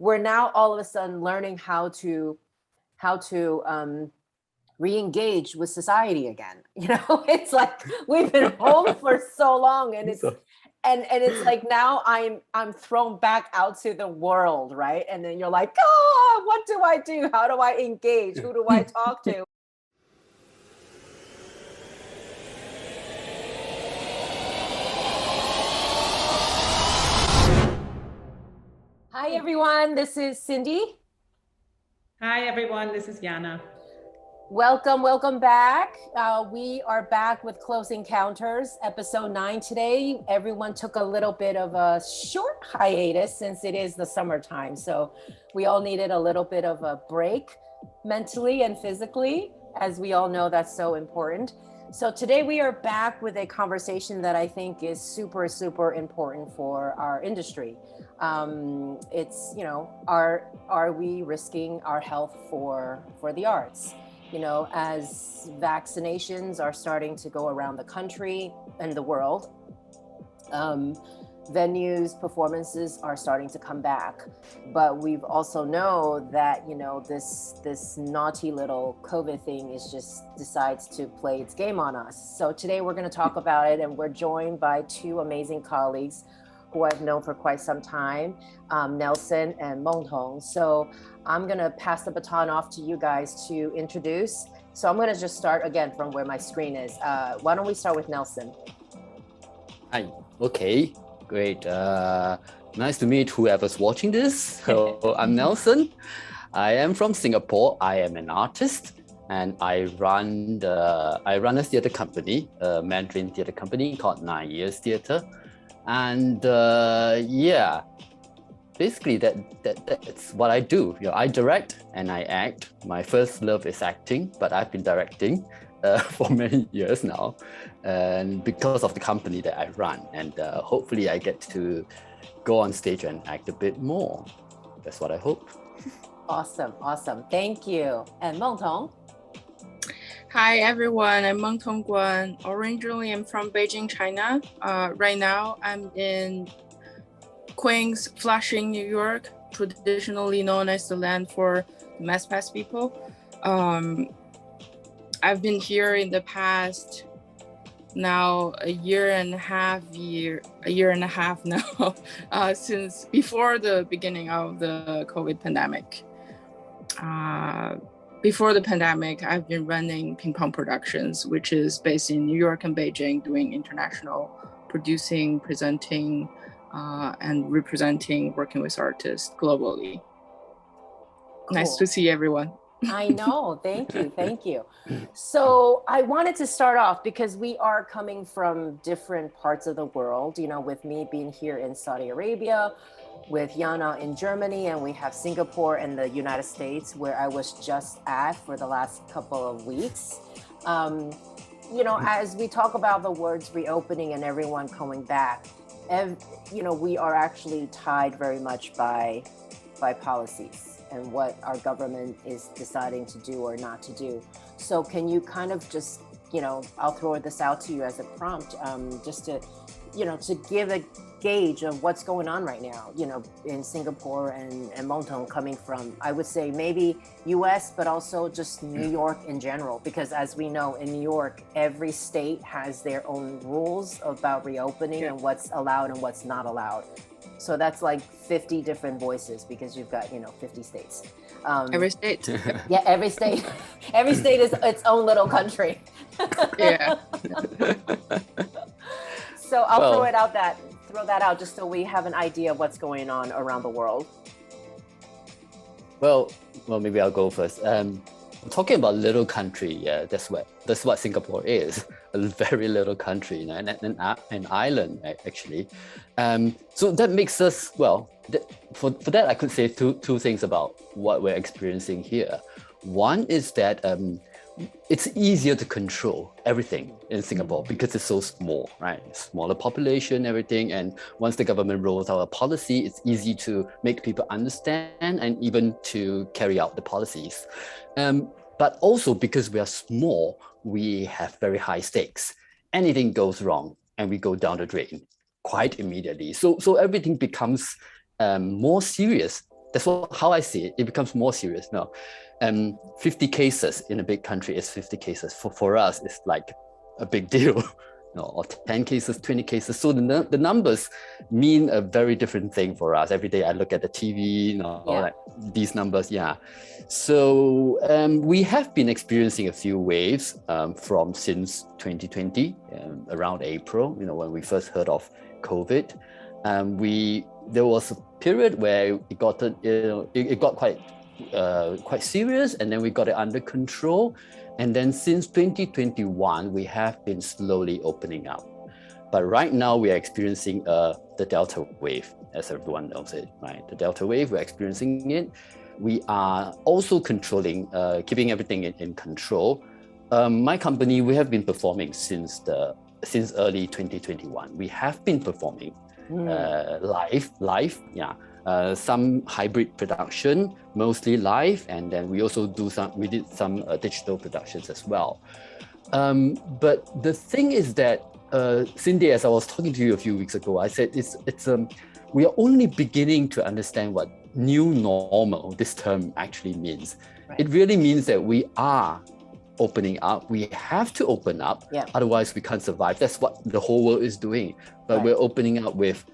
we're now all of a sudden learning how to re-engage with society again. It's like we've been home for so long, and it's like now I'm thrown back out to the world, right? And then you're like, oh, what do I do? How do I engage? Who do I talk to? Hi, everyone. This is Cindy. Hi, everyone. This is Jana. Welcome back. We are back with Close Encounters, episode 9 today. Everyone took a little bit of a short hiatus since it is the summertime. So we all needed a little bit of a break mentally and physically. As we all know, that's so important. So today we are back with a conversation that I think is super, super important for our industry. It's, are we risking our health for the arts? As vaccinations are starting to go around the country and the world, venues, performances are starting to come back. But we've also know that, this naughty little COVID thing decides to play its game on us. So today we're going to talk about it, and we're joined by two amazing colleagues who I've known for quite some time, Nelson and Mengtong. So I'm gonna pass the baton off to you guys to introduce. So I'm gonna just start again from where my screen is. Why don't we start with Nelson? Hi, okay, great. Nice to meet whoever's watching this. So I'm Nelson. I am from Singapore. I am an artist, and I run a theater company, a Mandarin theater company called 9 Years Theater. And basically that's what I do. I direct and I act. My first love is acting, but I've been directing for many years now, and because of the company that I run, and hopefully I get to go on stage and act a bit more. That's what I hope. Awesome. Thank you. And Mengtong? Hi everyone, I'm Mengtong Guan. Originally, I'm from Beijing, China. Right now, I'm in Queens, Flushing, New York, traditionally known as the land for mass pass people. I've been here in the past now a year and a half now, since before the beginning of the COVID pandemic. Before the pandemic, I've been running Ping Pong Productions, which is based in New York and Beijing, doing international producing, presenting, and representing, working with artists globally. Cool. Nice to see everyone. I know. Thank you. So I wanted to start off because we are coming from different parts of the world, with me being here in Saudi Arabia, with Jana in Germany, and we have Singapore and the United States, where I was just at for the last couple of weeks. As we talk about the words reopening and everyone coming back, we are actually tied very much by policies and what our government is deciding to do or not to do. So can you kind of just, I'll throw this out to you as a prompt, just to give a gauge of what's going on right now, in Singapore and Mengtong, coming from, I would say maybe US, but also just New York in general, because as we know, in New York, every state has their own rules about reopening and what's allowed and what's not allowed. So that's like 50 different voices, because you've got, 50 states. Every state. Yeah, every state. Every state is its own little country. Yeah. So I'll throw that out just so we have an idea of what's going on around the world. Well, maybe I'll go first. Talking about little country, that's what Singapore is, a very little country, an island actually. So that makes us, for that I could say two things about what we're experiencing here. One is that it's easier to control everything in Singapore because it's so small, right? Smaller population, everything. And once the government rolls out a policy, it's easy to make people understand and even to carry out the policies. But also because we are small, we have very high stakes. Anything goes wrong and we go down the drain quite immediately. So everything becomes more serious That's how I see it. It becomes more serious now. 50 cases in a big country is 50 cases. For us, it's like a big deal. Or 10 cases, 20 cases. So the numbers mean a very different thing for us. Every day I look at the TV, like these numbers, So we have been experiencing a few waves since 2020, around April, when we first heard of COVID. There was a period where it got quite serious, and then we got it under control. And then since 2021, we have been slowly opening up. But right now we are experiencing the Delta wave, as everyone knows it, right? The Delta wave, we're experiencing it. We are also controlling, keeping everything in control. My company, we have been performing since early 2021. We have been performing live, some hybrid production, mostly live, and then we also did some digital productions as well. But the thing is that, Cindy, as I was talking to you a few weeks ago, I said we are only beginning to understand what new normal, this term actually means. Right. It really means that we are opening up. We have to open up, otherwise we can't survive. That's what the whole world is doing. But we're opening up with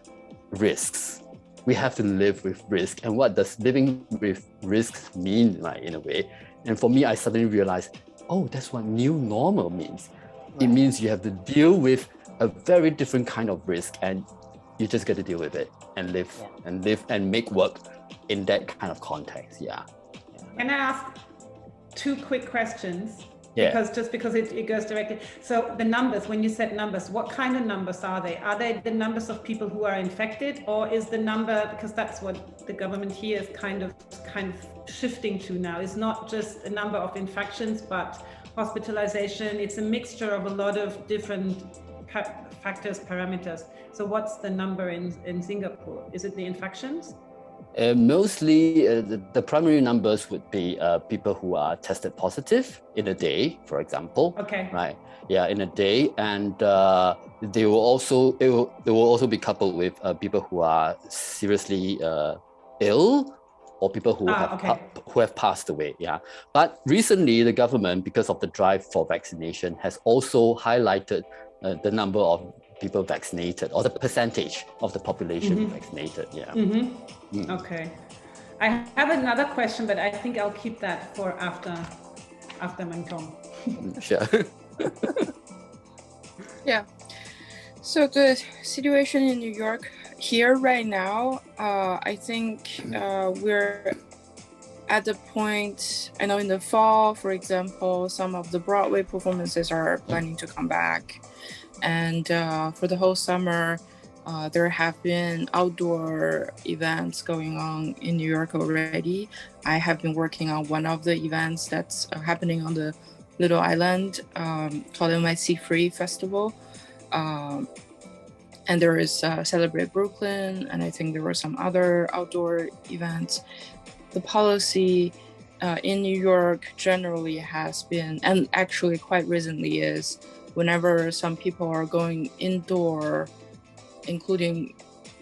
risks. We have to live with risk. And what does living with risks mean, like, in a way? And for me, I suddenly realized, that's what new normal means. Right. It means you have to deal with a very different kind of risk, and you just get to deal with it and live and make work in that kind of context. Can I ask two quick questions? Because it goes directly. So the numbers, when you said numbers, what kind of numbers are they? Are they the numbers of people who are infected, or is the number, because that's what the government here is kind of shifting to now, is not just a number of infections, but hospitalization. It's a mixture of a lot of different factors, parameters. So what's the number in Singapore? Is it the infections? Mostly, the primary numbers would be people who are tested positive in a day, for example. Okay. Right. Yeah, in a day, and they will also be coupled with people who are seriously ill, or people who have passed away. Yeah. But recently, the government, because of the drive for vaccination, has also highlighted the number of people vaccinated, or the percentage of the population vaccinated. Okay. I have another question, but I think I'll keep that for after Mengtong. Sure. So the situation in New York here right now, I think we're at the point, I know in the fall, for example, some of the Broadway performances are planning to come back. And for the whole summer, there have been outdoor events going on in New York already. I have been working on one of the events that's happening on the little island called NYC Free Festival. And there is Celebrate Brooklyn, and I think there were some other outdoor events. The policy in New York generally has been, and actually quite recently is, whenever some people are going indoor, including,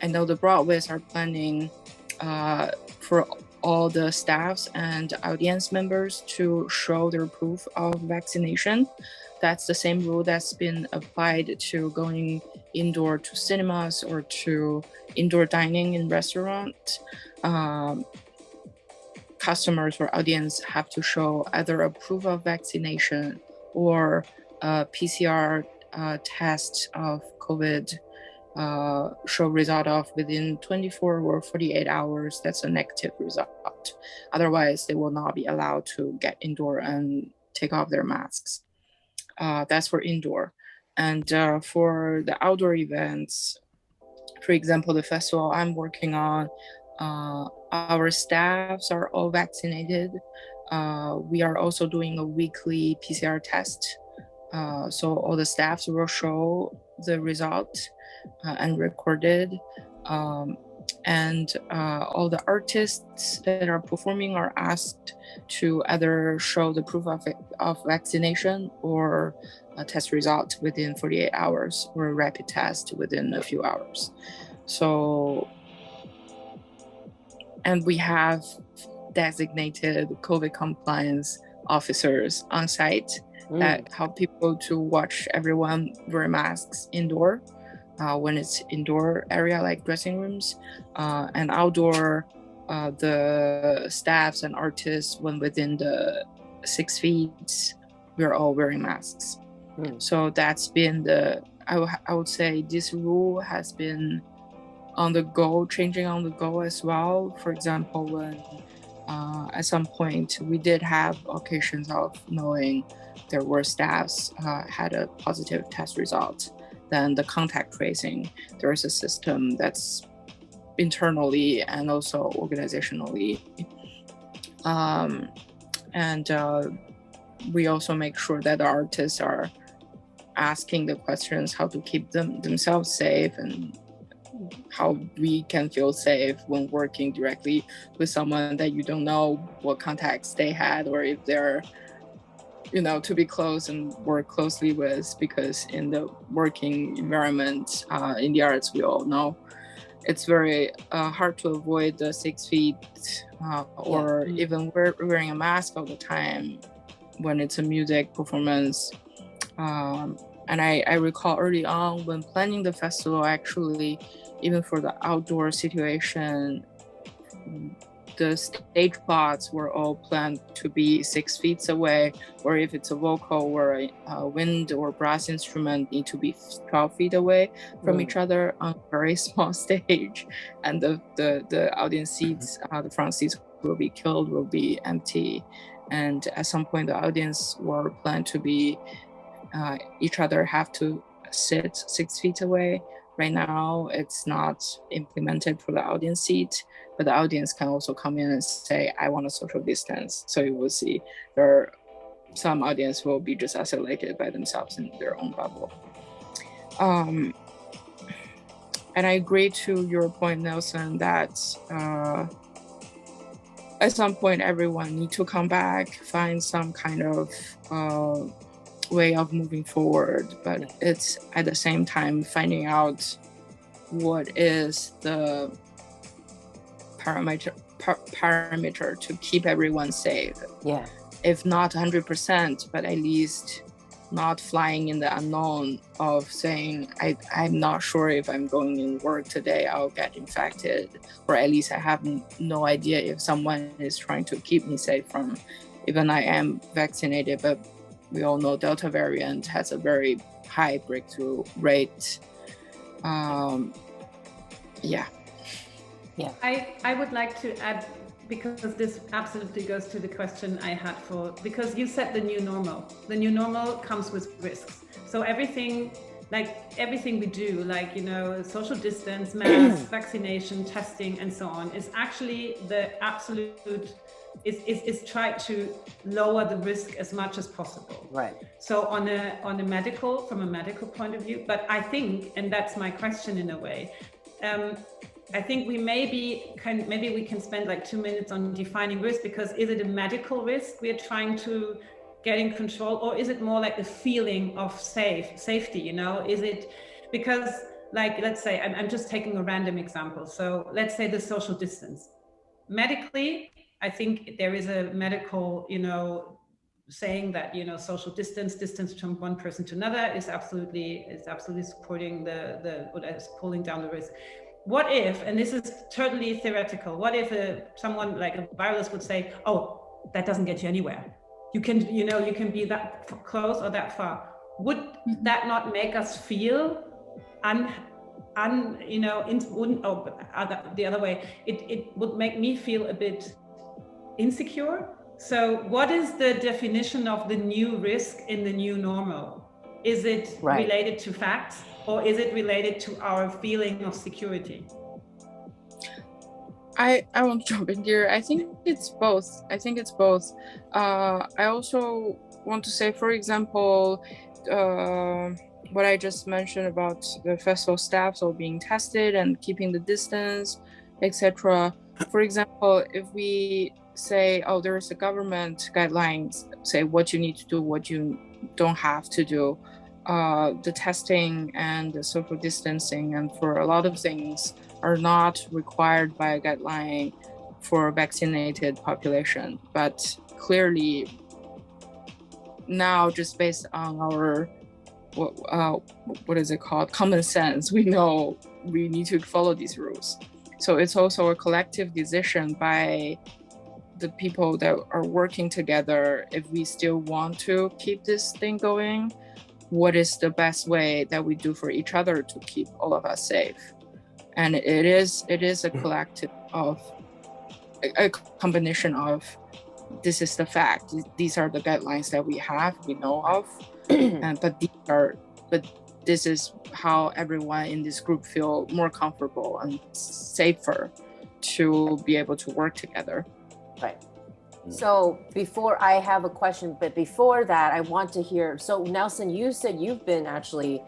I know the Broadways are planning for all the staffs and audience members to show their proof of vaccination. That's the same rule that's been applied to going indoor to cinemas or to indoor dining in restaurants. Customers or audience have to show either a proof of vaccination or a PCR test of COVID, show result of within 24 or 48 hours. That's a negative result. Otherwise, they will not be allowed to get indoor and take off their masks. That's for indoor. And for the outdoor events, for example, the festival I'm working on, our staffs are all vaccinated. We are also doing a weekly PCR test. So all the staffs will show the result and recorded. And all the artists that are performing are asked to either show the proof of vaccination or a test result within 48 hours or a rapid test within a few hours. So, And we have designated COVID compliance officers on site that help people to watch everyone wear masks indoor when it's indoor area like dressing rooms, and outdoor the staffs and artists when within the 6 feet, we're all wearing masks. So that's been I would say this rule has been on the go, changing on the go as well. For example, when at some point we did have occasions of knowing there were staffs had a positive test result, then the contact tracing, there is a system that's internally and also organizationally. And we also make sure that the artists are asking the questions how to keep themselves safe and how we can feel safe when working directly with someone that you don't know what contacts they had, or if they're, to be close and work closely with, because in the working environment in the arts, we all know it's very hard to avoid the 6 feet or even wearing a mask all the time when it's a music performance. And I recall early on when planning the festival, actually, even for the outdoor situation, the stage plots were all planned to be 6 feet away, or if it's a vocal or a wind or brass instrument, need to be 12 feet away from each other on a very small stage. And the audience seats, the front seats will be empty. And at some point, the audience were planned to be each other have to sit 6 feet away. Right now, it's not implemented for the audience seat, but the audience can also come in and say, I want a social distance. So you will see there are some audience will be just isolated by themselves in their own bubble. And I agree to your point, Nelson, that at some point, everyone need to come back, find some kind of way of moving forward, but it's at the same time finding out what is the parameter to keep everyone safe. If not 100%, but at least not flying in the unknown of saying, I'm not sure if I'm going in work today, I'll get infected, or at least I have no idea if someone is trying to keep me safe from, even I am vaccinated, but we all know Delta variant has a very high breakthrough rate. I would like to add, because this absolutely goes to the question I had because you said the new normal. The new normal comes with risks. So everything we do, social distance, mask, vaccination, testing, and so on, is actually the absolute is try to lower the risk as much as possible. Right. So from a medical point of view, but I think, and that's my question in a way, I think we maybe we can spend 2 minutes on defining risk, because is it a medical risk we're trying to get in control, or is it more like the feeling of safety? Is it because, let's say, I'm just taking a random example. So let's say the social distance. Medically, I think there is a medical, saying that, social distance from one person to another is absolutely supporting is pulling down the risk. What if, and this is totally theoretical, what if someone like a virus would say, oh, that doesn't get you anywhere. You can be that close or that far. Would that not make us feel the other way, it would make me feel a bit insecure. So what is the definition of the new risk in the new normal? Is it related to facts, or is it related to our feeling of security? I want to jump in here. I think it's both. I also want to say, for example, what I just mentioned about the festival staffs all being tested and keeping the distance, etc. For example, if we say, oh, there's a government guidelines, say what you need to do, what you don't have to do, the testing and the social distancing, and for a lot of things are not required by a guideline for vaccinated population. But clearly now, just based on our what is it called, common sense, we know we need to follow these rules. So it's also a collective decision by the people that are working together. If we still want to keep this thing going, what is the best way that we do for each other to keep all of us safe? And it is a collective of a combination of, this is the fact, these are the guidelines that we know of, but this is how everyone in this group feel more comfortable and safer to be able to work together. Right. So before I have a question, but before that, I want to hear, so Nelson, you said you've been actually,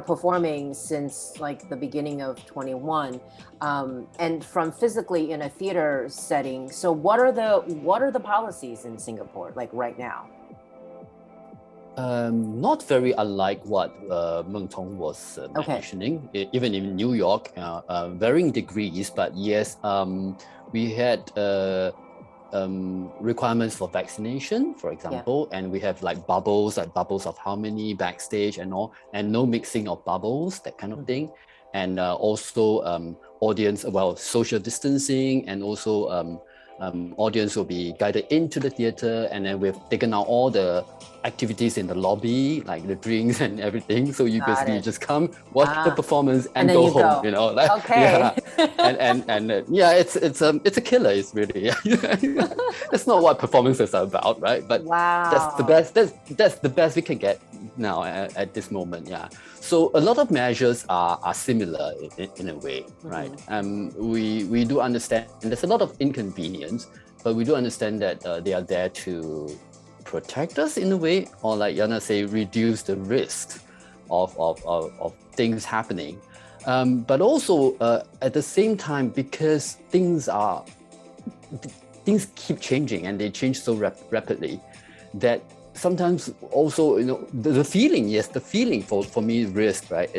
performing since like the beginning of 21, and from physically in a theater setting. So what are the policies in Singapore, like right now? Not very unlike what Mengtong was mentioning, even in New York, varying degrees, but yes, we had requirements for vaccination, for example, and we have like bubbles of how many backstage and all, and no mixing of bubbles, that kind of thing. And also audience, social distancing, and also audience will be guided into the theater, and then we've taken out all the activities in the lobby, like the drinks and everything. So you basically just come, watch the performance, and go home. Okay. It's a killer. It's really that's not what performances are about, right? But that's the best. That's the best we can get now at this moment. Yeah. So a lot of measures are similar in a way, right? We do understand there's a lot of inconvenience, but we do understand that they are there to protect us in a way, or like Jana say, reduce the risks of things happening. But also at the same time, because things keep changing and they change so rapidly, that sometimes also, the feeling for me, risk, right?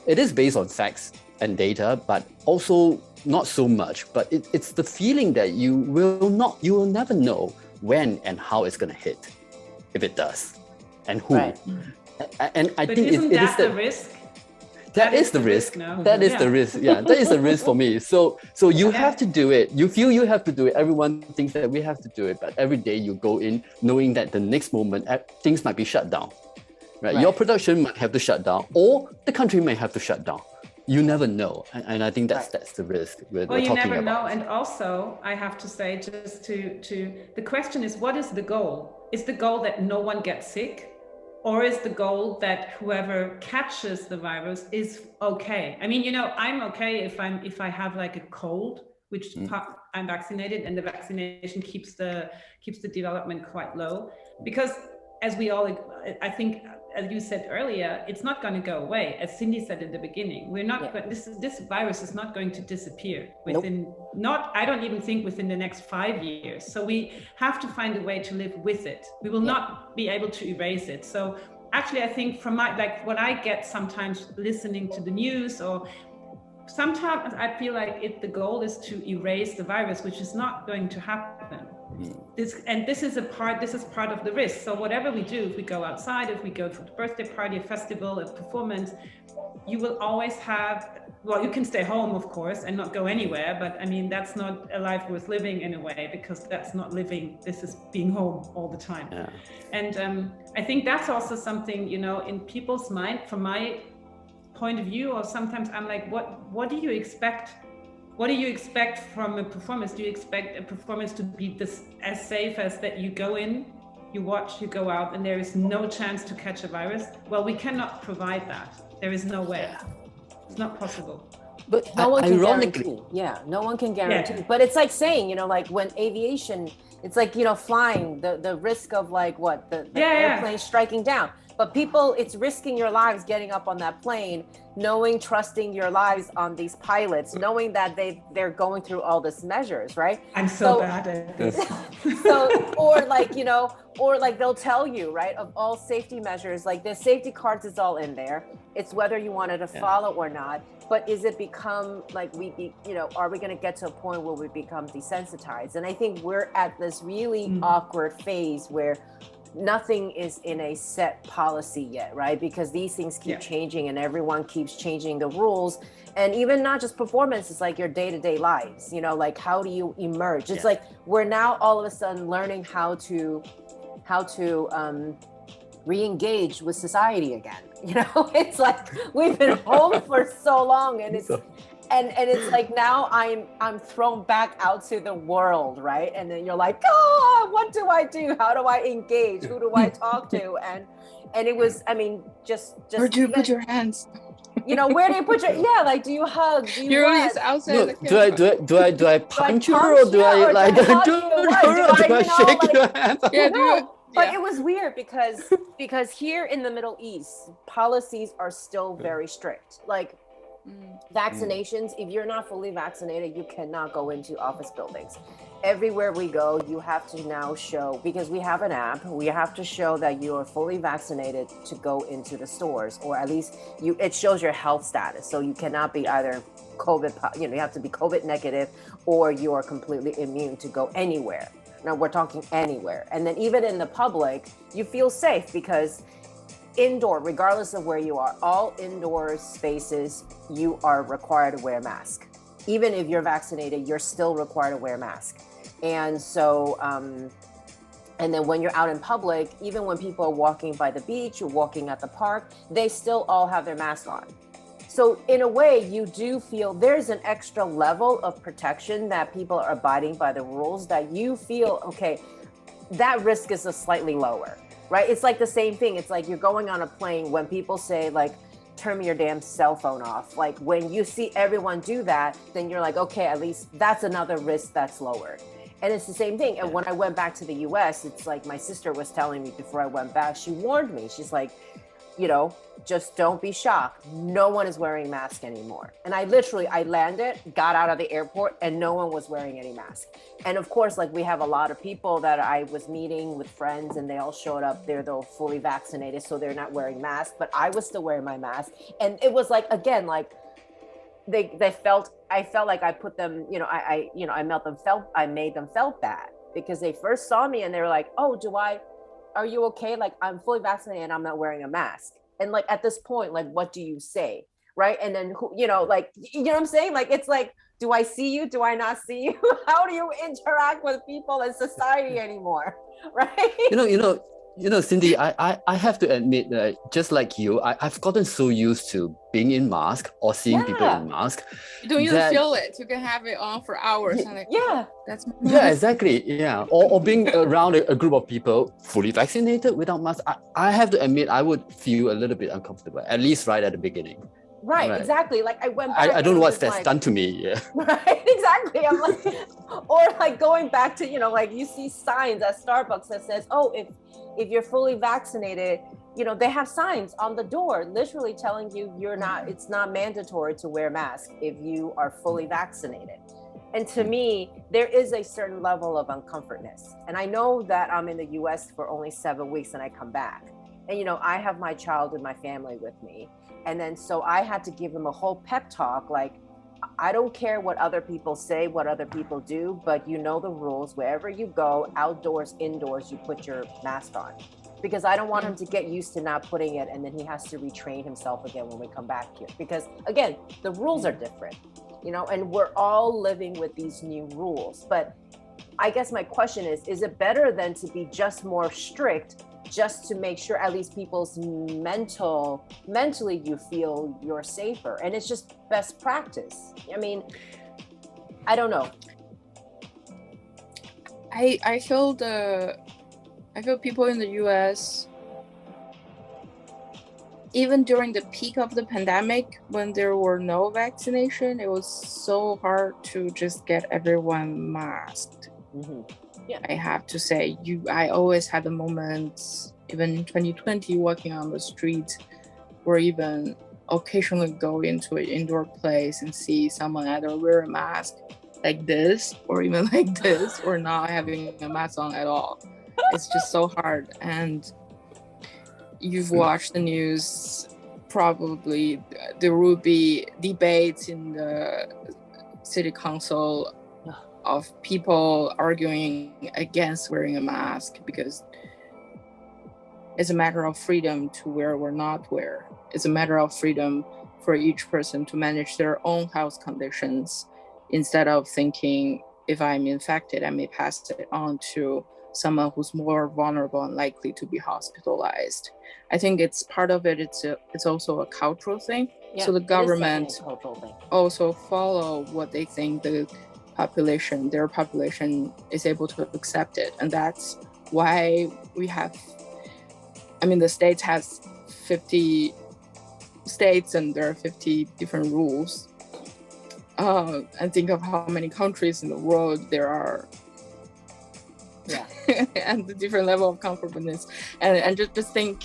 It is based on facts and data, but also not so much. But it's the feeling that you will never know when and how it's going to hit, if it does, and who. Right. And I think isn't that the risk? That is the risk. That is the risk. Yeah, that is the risk for me. So you have to do it. You feel you have to do it. Everyone thinks that we have to do it, but every day you go in knowing that the next moment things might be shut down. Right? Your production might have to shut down, or the country may have to shut down. You never know, and I think that's the risk we're talking about. You never know, and also I have to say, just to the question is, what is the goal? Is the goal that no one gets sick? Or is the goal that whoever catches the virus is okay? I mean, I'm okay if I have like a cold, which I'm vaccinated, and the vaccination keeps the development quite low. Because as we all, I think, as you said earlier, it's not going to go away. As Cindy said in the beginning, we're not. This virus is not going to disappear within. I don't even think within the next 5 years. So we have to find a way to live with it. We will not be able to erase it. So actually, I think from what I get sometimes listening to the news, or sometimes I feel like the goal is to erase the virus, which is not going to happen. This is part of the risk. So whatever we do, if we go outside, if we go to a birthday party, a festival, a performance, you will always have, you can stay home, of course, and not go anywhere, but I mean, that's not a life worth living in a way, because that's not living, this is being home all the time. Yeah. And I think that's also something, in people's mind, from my point of view, or sometimes I'm like, what do you expect? What do you expect from a performance? Do you expect a performance to be as safe as that you go in, you watch, you go out, and there is no chance to catch a virus? Well, we cannot provide that. There is no way. It's not possible. But no one can guarantee. Yeah, no one can guarantee. Yeah. But it's like saying, like when aviation, it's like, flying, the risk of the airplane striking down. But people, it's risking your lives getting up on that plane, trusting your lives on these pilots, knowing that they're going through all these measures, right? I'm so bad at this. Or like they'll tell you, right, of all safety measures, like the safety cards is all in there. It's whether you wanted to follow or not. But is it become like are we going to get to a point where we become desensitized? And I think we're at this really awkward phase where nothing is in a set policy yet, right? Because these things keep changing and everyone keeps changing the rules. And even not just performance, it's like your day-to-day lives, like how do you emerge? It's like we're now all of a sudden learning how to re-engage with society again. It's like we've been home for so long, and it's like now I'm thrown back out to the world, right? And then you're like, oh, what do I do? How do I engage? Who do I talk to? And it was, just where do you put your hands? Where do you put your like? Do you hug? Do you run? Outside do I punch you, or do I like do I shake your hand? Yeah, But it was weird because here in the Middle East, policies are still very strict. Like vaccinations, if you're not fully vaccinated, you cannot go into office buildings. Everywhere we go, you have to now show, because we have an app, we have to show that you are fully vaccinated to go into the stores, or at least it shows your health status. So you cannot be either COVID, you have to be COVID negative, or you are completely immune to go anywhere. Now we're talking anywhere. And then even in the public, you feel safe because indoor, regardless of where you are, all indoor spaces, you are required to wear a mask. Even if you're vaccinated, you're still required to wear a mask. And so, and then when you're out in public, even when people are walking by the beach or walking at the park, they still all have their mask on. So in a way, you do feel there's an extra level of protection that people are abiding by the rules, that you feel, okay, that risk is slightly lower, right? It's like the same thing. It's like you're going on a plane when people say like, turn your damn cell phone off. Like when you see everyone do that, then you're like, okay, at least that's another risk that's lowered. And it's the same thing. And when I went back to the US, it's like my sister was telling me before I went back, she warned me. She's like, just don't be shocked. No one is wearing masks anymore. And I landed, got out of the airport, and no one was wearing any mask. And of course, like we have a lot of people that I was meeting with friends, and they all showed up. They're fully vaccinated, so they're not wearing masks. But I was still wearing my mask, and it was like, again, like I felt like I put them, I made them felt bad because they first saw me and they were like, oh, are you okay? Like I'm fully vaccinated and I'm not wearing a mask. And like at this point, like what do you say? Right. And then what I'm saying? Like it's like, do I see you? Do I not see you? How do you interact with people in society anymore? Right. Cindy, I have to admit that just like you, I've gotten so used to being in mask or seeing people in mask. You don't even feel it. You can have it on for hours. Yeah, exactly. Yeah. Or being around a group of people fully vaccinated without mask. I have to admit, I would feel a little bit uncomfortable, at least right at the beginning. Right, exactly. Like I went back. I don't know what that's done to me. Yeah. Right, exactly. I'm like, or like going back to, like you see signs at Starbucks that says, oh, if you're fully vaccinated, they have signs on the door literally telling you it's not mandatory to wear a mask if you are fully vaccinated. And to me, there is a certain level of uncomfortness. And I know that I'm in the US for only 7 weeks and I come back. And, I have my child and my family with me. And then so I had to give them a whole pep talk. Like, I don't care what other people say, what other people do, but the rules. Wherever you go, outdoors, indoors, you put your mask on. Because I don't want him to get used to not putting it and then he has to retrain himself again when we come back here. Because again, the rules are different, and we're all living with these new rules. But I guess my question is it better than to be just more strict, just to make sure at least people's mentally you feel you're safer, and it's just best practice? I mean, I don't know. I feel people in the US, even during the peak of the pandemic, when there were no vaccination, it was so hard to just get everyone masked. Mm-hmm. Yeah. I have to say, I always had the moments even in 2020, walking on the street, or even occasionally go into an indoor place and see someone either wear a mask like this, or even like this, or not having a mask on at all. It's just so hard. And you've watched the news, probably there will be debates in the city council of people arguing against wearing a mask because it's a matter of freedom to wear or not wear. It's a matter of freedom for each person to manage their own health conditions, instead of thinking, if I'm infected, I may pass it on to someone who's more vulnerable and likely to be hospitalized. I think it's part of it. It's also a cultural thing. Yeah, so the government a cultural thing. also follow what they think their population is able to accept it. And that's why we have, the States has 50 states and there are 50 different rules. And think of how many countries in the world there are. Yeah. And the different level of comfortableness. And just think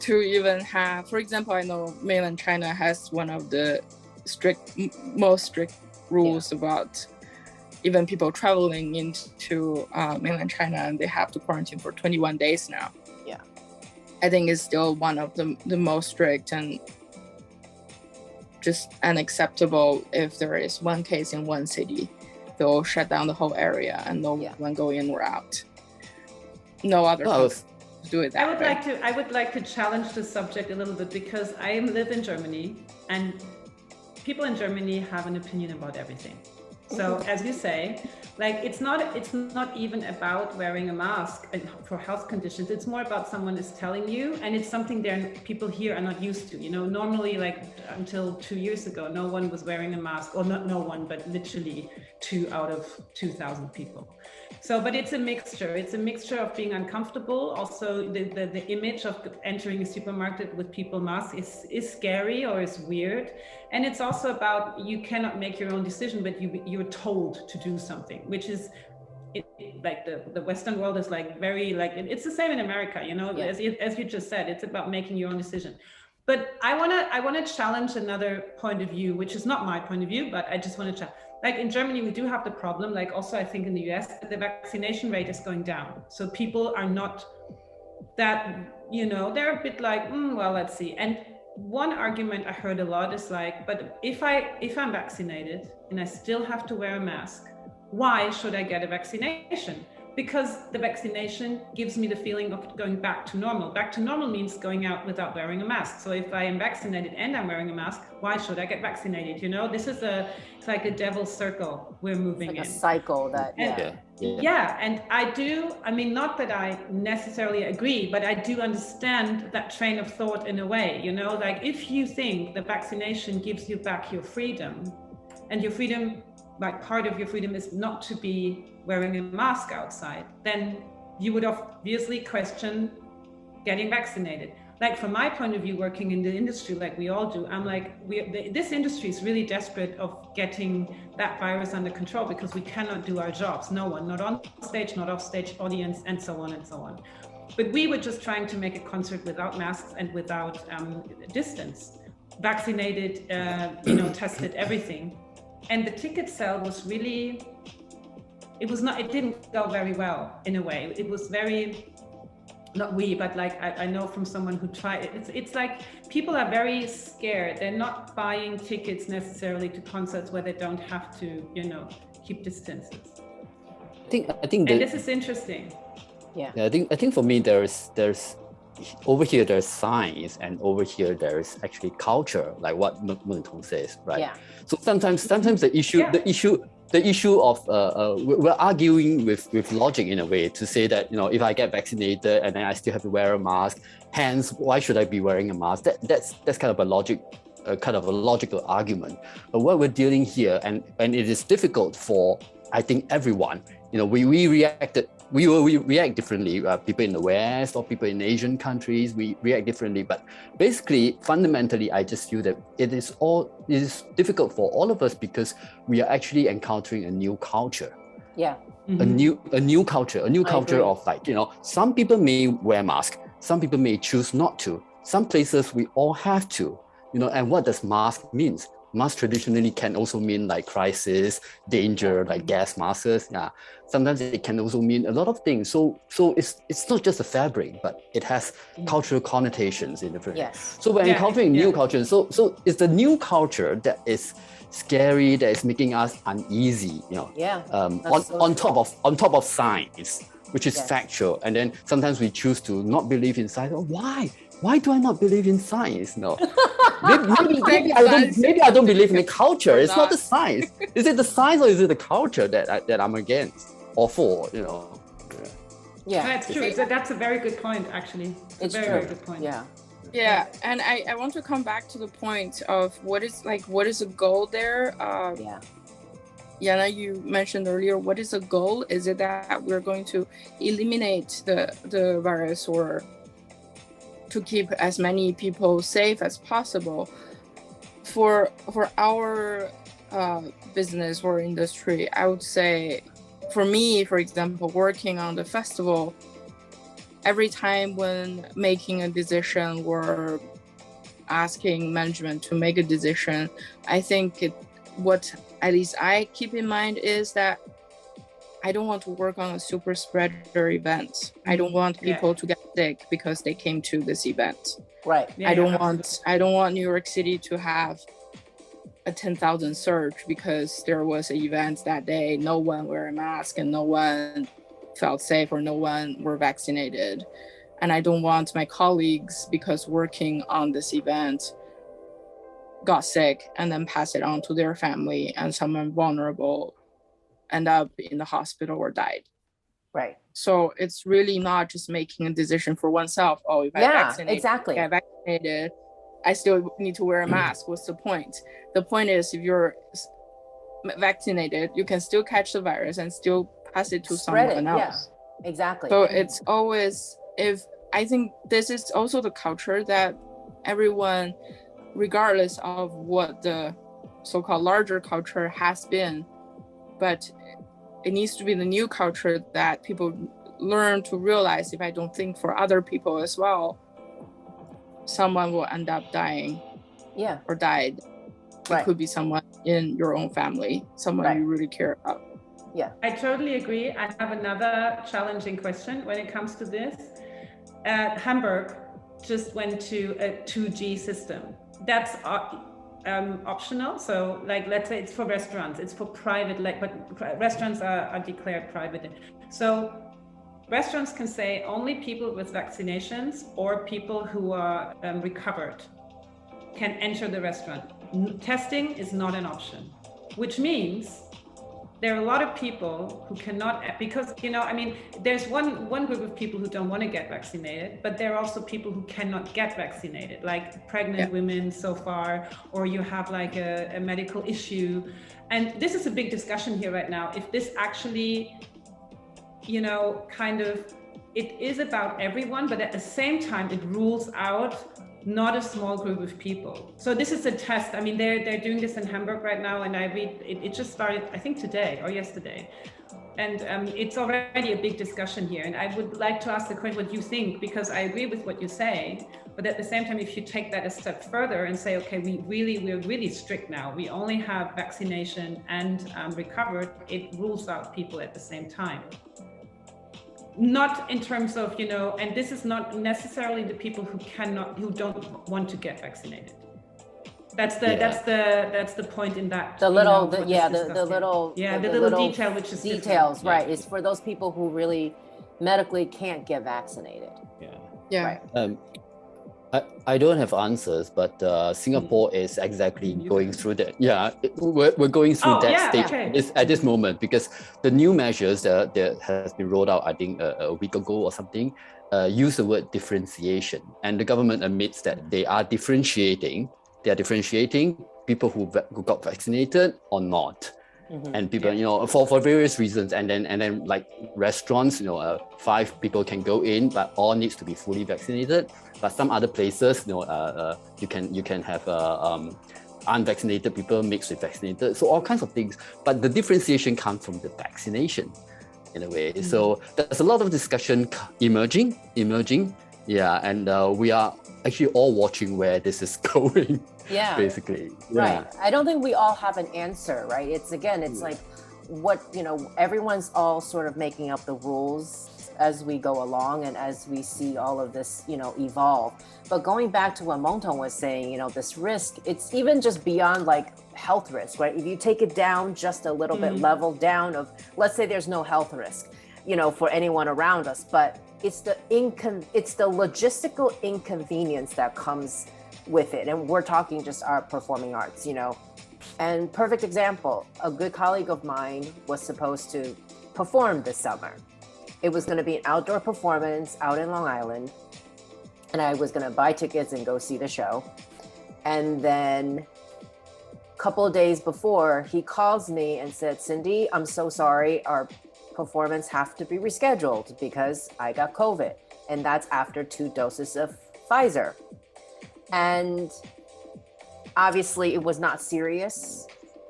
to even have, for example, I know mainland China has one of the most strict rules about even people traveling into mainland China, and they have to quarantine for 21 days now. Yeah. I think it's still one of the most strict and just unacceptable. If there is one case in one city, they'll shut down the whole area and no one go in or out. No other country do it that way. I would like to challenge this subject a little bit, because I live in Germany and people in Germany have an opinion about everything. So as you say, like it's not even about wearing a mask for health conditions. It's more about someone is telling you, and it's something people here are not used to. Normally, like until 2 years ago, no one was wearing a mask, or not no one, but literally 2 out of 2,000 people. So, but it's a mixture. It's a mixture of being uncomfortable. Also, the image of entering a supermarket with people masked is scary or is weird. And it's also about, you cannot make your own decision, but you're told to do something, which is like the Western world is like very like, it's the same in America, as you just said, it's about making your own decision. But I want to challenge another point of view, which is not my point of view, but I just want to challenge. Like in Germany, we do have the problem, like also I think in the US, the vaccination rate is going down. So people are not that, they're a bit like, well, let's see. And one argument I heard a lot is like, but if I'm vaccinated and I still have to wear a mask, why should I get a vaccination? Because the vaccination gives me the feeling of going back to normal. Back to normal means going out without wearing a mask. So if I am vaccinated and I'm wearing a mask, why should I get vaccinated? This is it's like a devil's circle we're moving in. A cycle that, Yeah, and not that I necessarily agree, but I do understand that train of thought in a way, like if you think the vaccination gives you back your freedom, and your freedom, like part of your freedom is not to be wearing a mask outside, then you would obviously question getting vaccinated. Like from my point of view, working in the industry like we all do, I'm like, this industry is really desperate of getting that virus under control, because we cannot do our jobs. No one, not on stage, not off stage, audience, and so on and so on. But we were just trying to make a concert without masks and without distance, vaccinated, tested, everything. And the ticket sale was really, it didn't go very well in a way. It was very, but like I know from someone who tried it, it's like people are very scared. They're not buying tickets necessarily to concerts where they don't have to, keep distances. I think and this is interesting. Yeah, I think for me there's over here there's science, and over here there's actually culture, like what Mengtong says, right? Yeah. So sometimes the issue of we're arguing with logic in a way, to say that if I get vaccinated and then I still have to wear a mask, hence why should I be wearing a mask? That's kind of a logical argument. But what we're dealing here, and it is difficult for, I think, everyone. We react differently. People in the West or people in Asian countries, we react differently. But basically, fundamentally, I just feel that it is difficult for all of us, because we are actually encountering a new culture. Yeah. A new culture of like, some people may wear masks, some people may choose not to. Some places we all have to, and what does mask means? Mask traditionally can also mean like crisis, danger, like gas masks. Yeah. Sometimes it can also mean a lot of things. So it's not just a fabric, but it has cultural connotations in different. Yes. So we're encountering new culture. So it's the new culture that is scary, that is making us uneasy, on top of science, which is factual. And then sometimes we choose to not believe in science. Oh, why do I not believe in science? No, maybe I don't believe in the culture. It's not the science. Is it the science or is it the culture that I'm against or for? Yeah, that's true. That's a very good point, actually. It's a very good point. Yeah, and I want to come back to the point of what is a goal there. Jana, you mentioned earlier, what is a goal? Is it that we're going to eliminate the virus or to keep as many people safe as possible? For our business or industry, I would say, for me, for example, working on the festival, every time when making a decision or asking management to make a decision, I think what at least I keep in mind is that I don't want to work on a super spreader event. I don't want people to get sick because they came to this event. Right. I don't want New York City to have a 10,000 surge because there was an event that day, no one wear a mask and no one felt safe or no one were vaccinated. And I don't want my colleagues, because working on this event, got sick and then pass it on to their family and someone vulnerable end up in the hospital or died. Right. So it's really not just making a decision for oneself. Oh, if I get vaccinated, I still need to wear a mask. What's the point? The point is, if you're vaccinated, you can still catch the virus and still pass it to someone else. Yeah, exactly. So it's always, I think this is also the culture that everyone, regardless of what the so-called larger culture has been, but it needs to be the new culture that people learn to realize, if I don't think for other people as well, someone will end up dying or died. It could be someone in your own family, someone you really care about. Yeah, I totally agree. I have another challenging question when it comes to this. Hamburg just went to a 2G system. That's optional. So, like, let's say it's for restaurants, it's for private, but restaurants are declared private. So restaurants can say only people with vaccinations or people who are recovered can enter the restaurant. Testing is not an option, which means there are a lot of people who cannot, because, there's one group of people who don't want to get vaccinated, but there are also people who cannot get vaccinated, like pregnant women so far, or you have like a medical issue. And this is a big discussion here right now. If this actually, it is about everyone, but at the same time, it rules out not a small group of people. So this is a test. They're doing this in Hamburg right now, and I read it just started, I think today or yesterday, and it's already a big discussion here. And I would like to ask the question, what you think, because I agree with what you say, but at the same time, if you take that a step further and say, okay, we're really strict now. We only have vaccination and recovered. It rules out people at the same time. Not in terms of, and this is not necessarily the people who don't want to get vaccinated. That's the point in that. The little detail, which is details, different. right? It's for those people who really medically can't get vaccinated. Yeah. Right. I don't have answers, but Singapore is exactly going through that. Yeah, we're going through that stage at this moment, because the new measures that has been rolled out, I think a week ago or something, use the word differentiation, and the government admits that they are differentiating. They are differentiating people who got vaccinated or not. Mm-hmm. And people, for various reasons, and then like restaurants, 5 people can go in, but all needs to be fully vaccinated. But some other places, you can have unvaccinated people mixed with vaccinated, so all kinds of things. But the differentiation comes from the vaccination in a way. So there's a lot of discussion emerging. Yeah, and we are actually all watching where this is going. Yeah. Basically. Right. I don't think we all have an answer, right? It's like what, everyone's all sort of making up the rules as we go along and as we see all of this, evolve. But going back to what Mengtong was saying, this risk, it's even just beyond like health risk, right? If you take it down just a little bit, level down of, let's say there's no health risk, for anyone around us, but it's the logistical inconvenience that comes with it. And we're talking just our performing arts, And perfect example, a good colleague of mine was supposed to perform this summer. It was going to be an outdoor performance out in Long Island. And I was going to buy tickets and go see the show. And then a couple of days before, he calls me and said, Cindy, I'm so sorry. Our performance have to be rescheduled because I got COVID. And that's after 2 doses of Pfizer. And obviously it was not serious.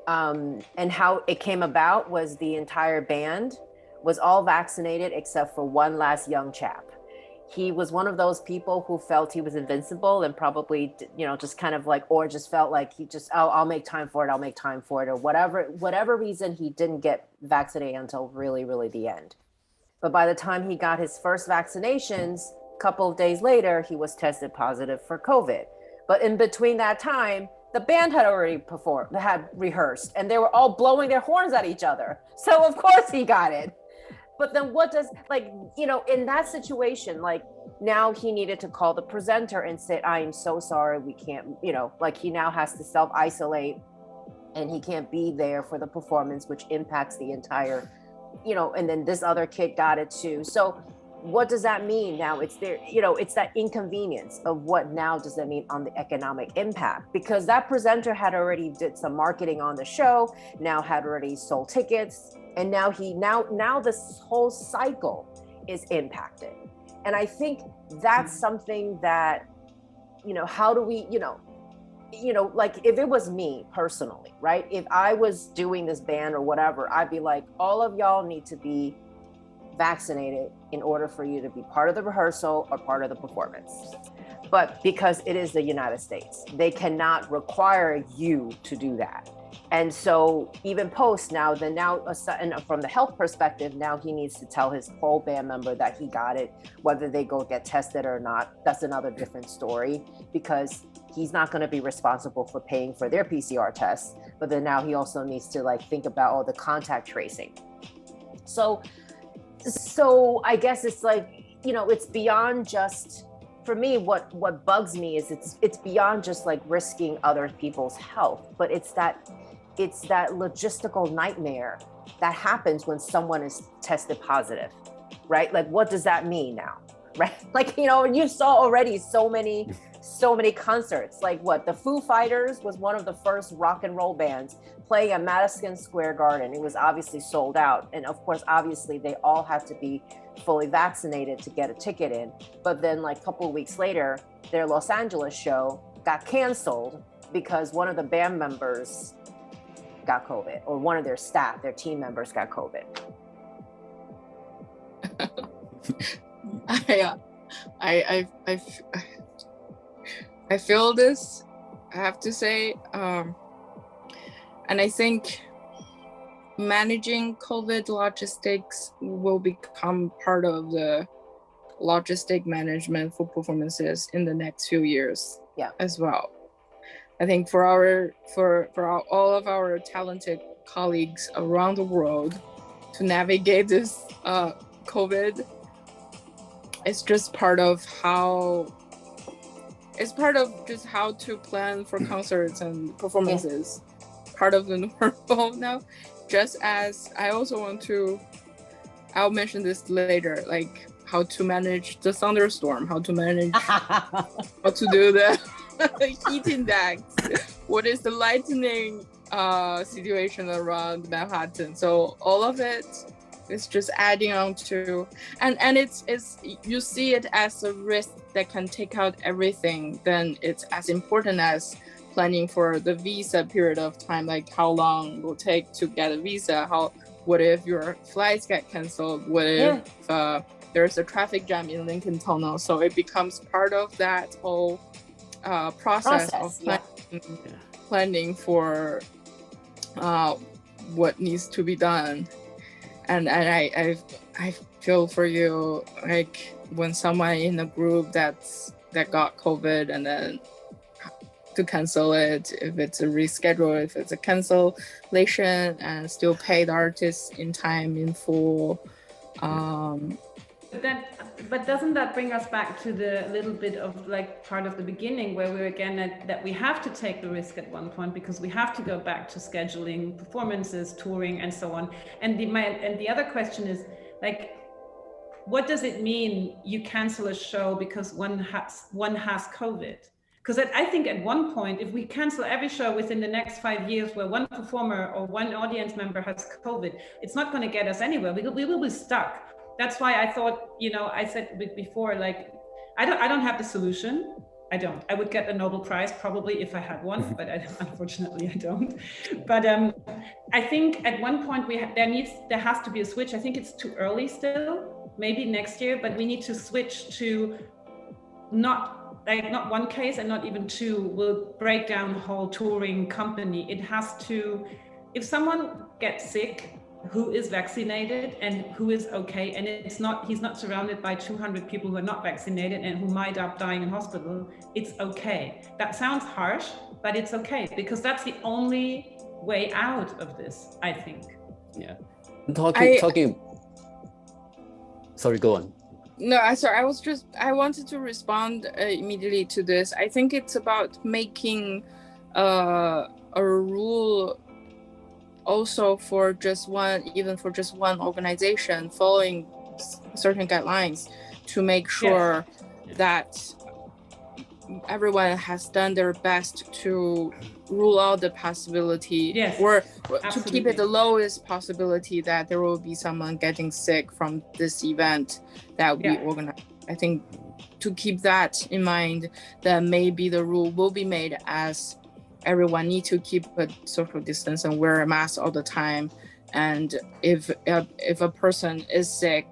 And how it came about was the entire band was all vaccinated except for one last young chap. He was one of those people who felt he was invincible and probably, just kind of like, or just felt like he just, I'll make time for it, or whatever reason he didn't get vaccinated until really, really the end. But by the time he got his first vaccinations, a couple of days later, he was tested positive for COVID. But in between that time, the band had already had rehearsed, and they were all blowing their horns at each other. So of course he got it. But then what does, in that situation, now he needed to call the presenter and say, I am so sorry, we can't, he now has to self-isolate and he can't be there for the performance, which impacts the entire, and then this other kid got it too. So what does that mean now? It's there, it's that inconvenience of what now does that mean on the economic impact? Because that presenter had already did some marketing on the show, now had already sold tickets, and now this whole cycle is impacted. And I think that's something that, how do we, if it was me personally, right? If I was doing this band or whatever, I'd be like, all of y'all need to be vaccinated in order for you to be part of the rehearsal or part of the performance. But because it is the United States, they cannot require you to do that. And so even Posth now from the health perspective, now he needs to tell his whole band member that he got it, whether they go get tested or not. That's another different story, because he's not going to be responsible for paying for their PCR tests. But then now he also needs to think about all the contact tracing. So I guess it's it's beyond just, for me, what bugs me is it's beyond just risking other people's health, but it's that logistical nightmare that happens when someone is tested positive, right? What does that mean now, right? And you saw already so many concerts, the Foo Fighters was one of the first rock and roll bands playing at Madison Square Garden. It was obviously sold out. And of course, obviously they all had to be fully vaccinated to get a ticket in. But then a couple of weeks later, their Los Angeles show got canceled because one of the band members got COVID, or one of their staff, their team members got COVID. I feel this, I have to say, and I think managing COVID logistics will become part of the logistic management for performances in the next few years as well. I think for all of our talented colleagues around the world to navigate this COVID, it's just part of just how to plan for concerts and performances. Part of the normal now. Just as I also I'll mention this later, how to manage the thunderstorm, how to manage how to do the heat index, what is the lightning situation around Manhattan. So all of it is just adding on to, and it's you see it as a risk that can take out everything, then it's as important as planning for the visa period of time, like how long it will take to get a visa, what if your flights get canceled, what if there's a traffic jam in Lincoln Tunnel. So it becomes part of that whole process of planning for what needs to be done. And I feel for you, like when someone in a group that got COVID and then to cancel it, if it's a reschedule, if it's a cancellation, and still pay the artists in time, in full. But doesn't that bring us back to the little bit of like part of the beginning where we're again that we have to take the risk at one point because we have to go back to scheduling performances, touring, and so on. And the other question is like, what does it mean you cancel a show because one has COVID? Because I think at one point, if we cancel every show within the next 5 years where one performer or one audience member has COVID, it's not going to get us anywhere. We will be stuck. That's why I thought, I said before, like, I don't have the solution. I don't. I would get a Nobel Prize probably if I had one, but unfortunately I don't. But I think at one point there has to be a switch. I think it's too early still, maybe next year, but we need to switch to not one case and not even two will break down the whole touring company. It has to, if someone gets sick, who is vaccinated and who is okay, and he's not surrounded by 200 people who are not vaccinated and who might end up dying in hospital, it's okay. That sounds harsh, but it's okay because that's the only way out of this, I think. Yeah. Talking. Sorry, go on. No, I wanted to respond immediately to this. I think it's about making a rule also for just one organization following certain guidelines to make sure that everyone has done their best to rule out the possibility or to keep it the lowest possibility that there will be someone getting sick from this event that we organize. I think to keep that in mind, then maybe the rule will be made as everyone need to keep a social distance and wear a mask all the time. And if a person is sick,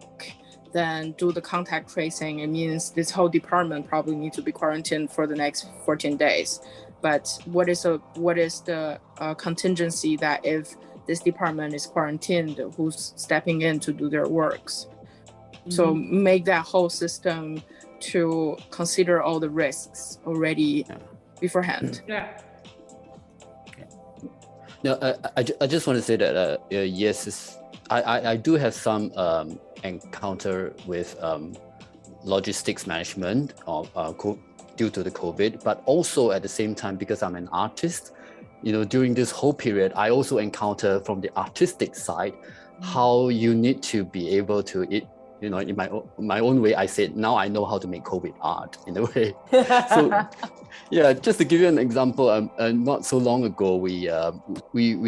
then do the contact tracing. It means this whole department probably needs to be quarantined for the next 14 days. But what is the contingency that if this department is quarantined, who's stepping in to do their works? Mm-hmm. So make that whole system to consider all the risks already beforehand. Yeah. No, I just want to say that yes, I do have some encounter with logistics management due to the COVID, but also at the same time, because I'm an artist, during this whole period, I also encounter from the artistic side how you need to be able to in my own way, I said, now I know how to make COVID art in a way. So yeah, just to give you an example, not so long ago, we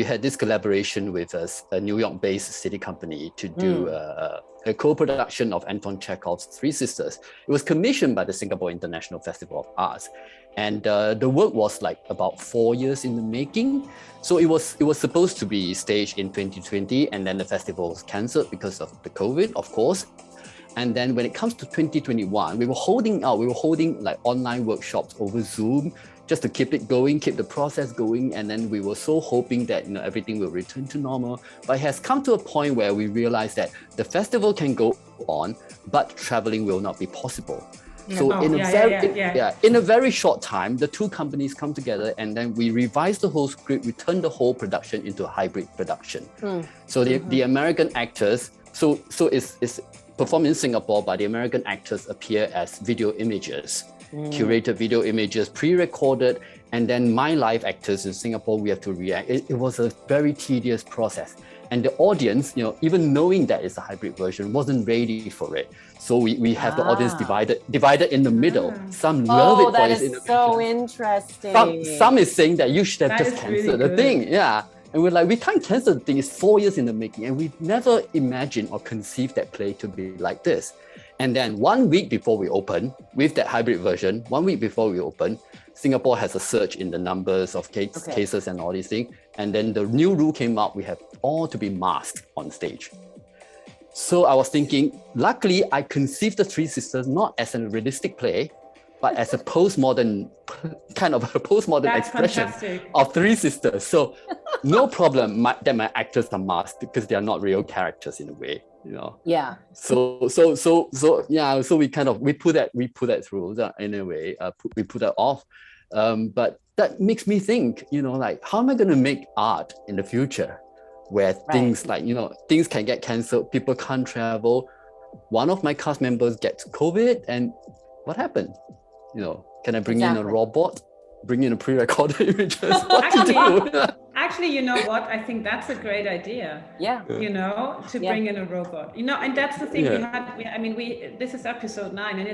had this collaboration with a New York-based city company to do a co-production of Anton Chekhov's Three Sisters. It was commissioned by the Singapore International Festival of Arts. And the work was like about 4 years in the making. So it was supposed to be staged in 2020, and then the festival was cancelled because of the COVID, of course. And then when it comes to 2021, we were holding like online workshops over Zoom just to keep it going, keep the process going. And then we were so hoping that everything will return to normal. But it has come to a point where we realized that the festival can go on, but traveling will not be possible. So in a very short time, the two companies come together and then we revise the whole script, we turn the whole production into a hybrid production. So the American actors, so it's performed in Singapore, but the American actors appear as video images, curated video images, pre-recorded, and then my live actors in Singapore, we have to react. It was a very tedious process. And the audience, even knowing that it's a hybrid version, wasn't ready for it. So we have the audience divided in the middle. Some love it for its innovation. That is so interesting. Some is saying that you should have just cancelled the thing. Yeah. And we're like, we can't cancel the thing. It's 4 years in the making. And we never imagined or conceived that play to be like this. And then 1 week before we open, with that hybrid version, 1 week before we open, Singapore has a surge in the numbers of cases and all these things. And then the new rule came out, we have all to be masked on stage. So I was thinking, luckily I conceived the Three Sisters not as a realistic play, but as a postmodern, kind of a postmodern expression of Three Sisters. So no problem that my actors are masked because they are not real characters in a way, you know. Yeah. So we put that through in a way. We put that off, but that makes me think, you know, like how am I going to make art in the future, where things like, you know, things can get cancelled, people can't travel. One of my cast members gets COVID, and what happened? You know, can I bring in a robot? Bring in a pre-recorded images? Actually, you know what? I think that's a great idea. Yeah. You know, to bring in a robot. You know, and that's the thing this is episode 9, and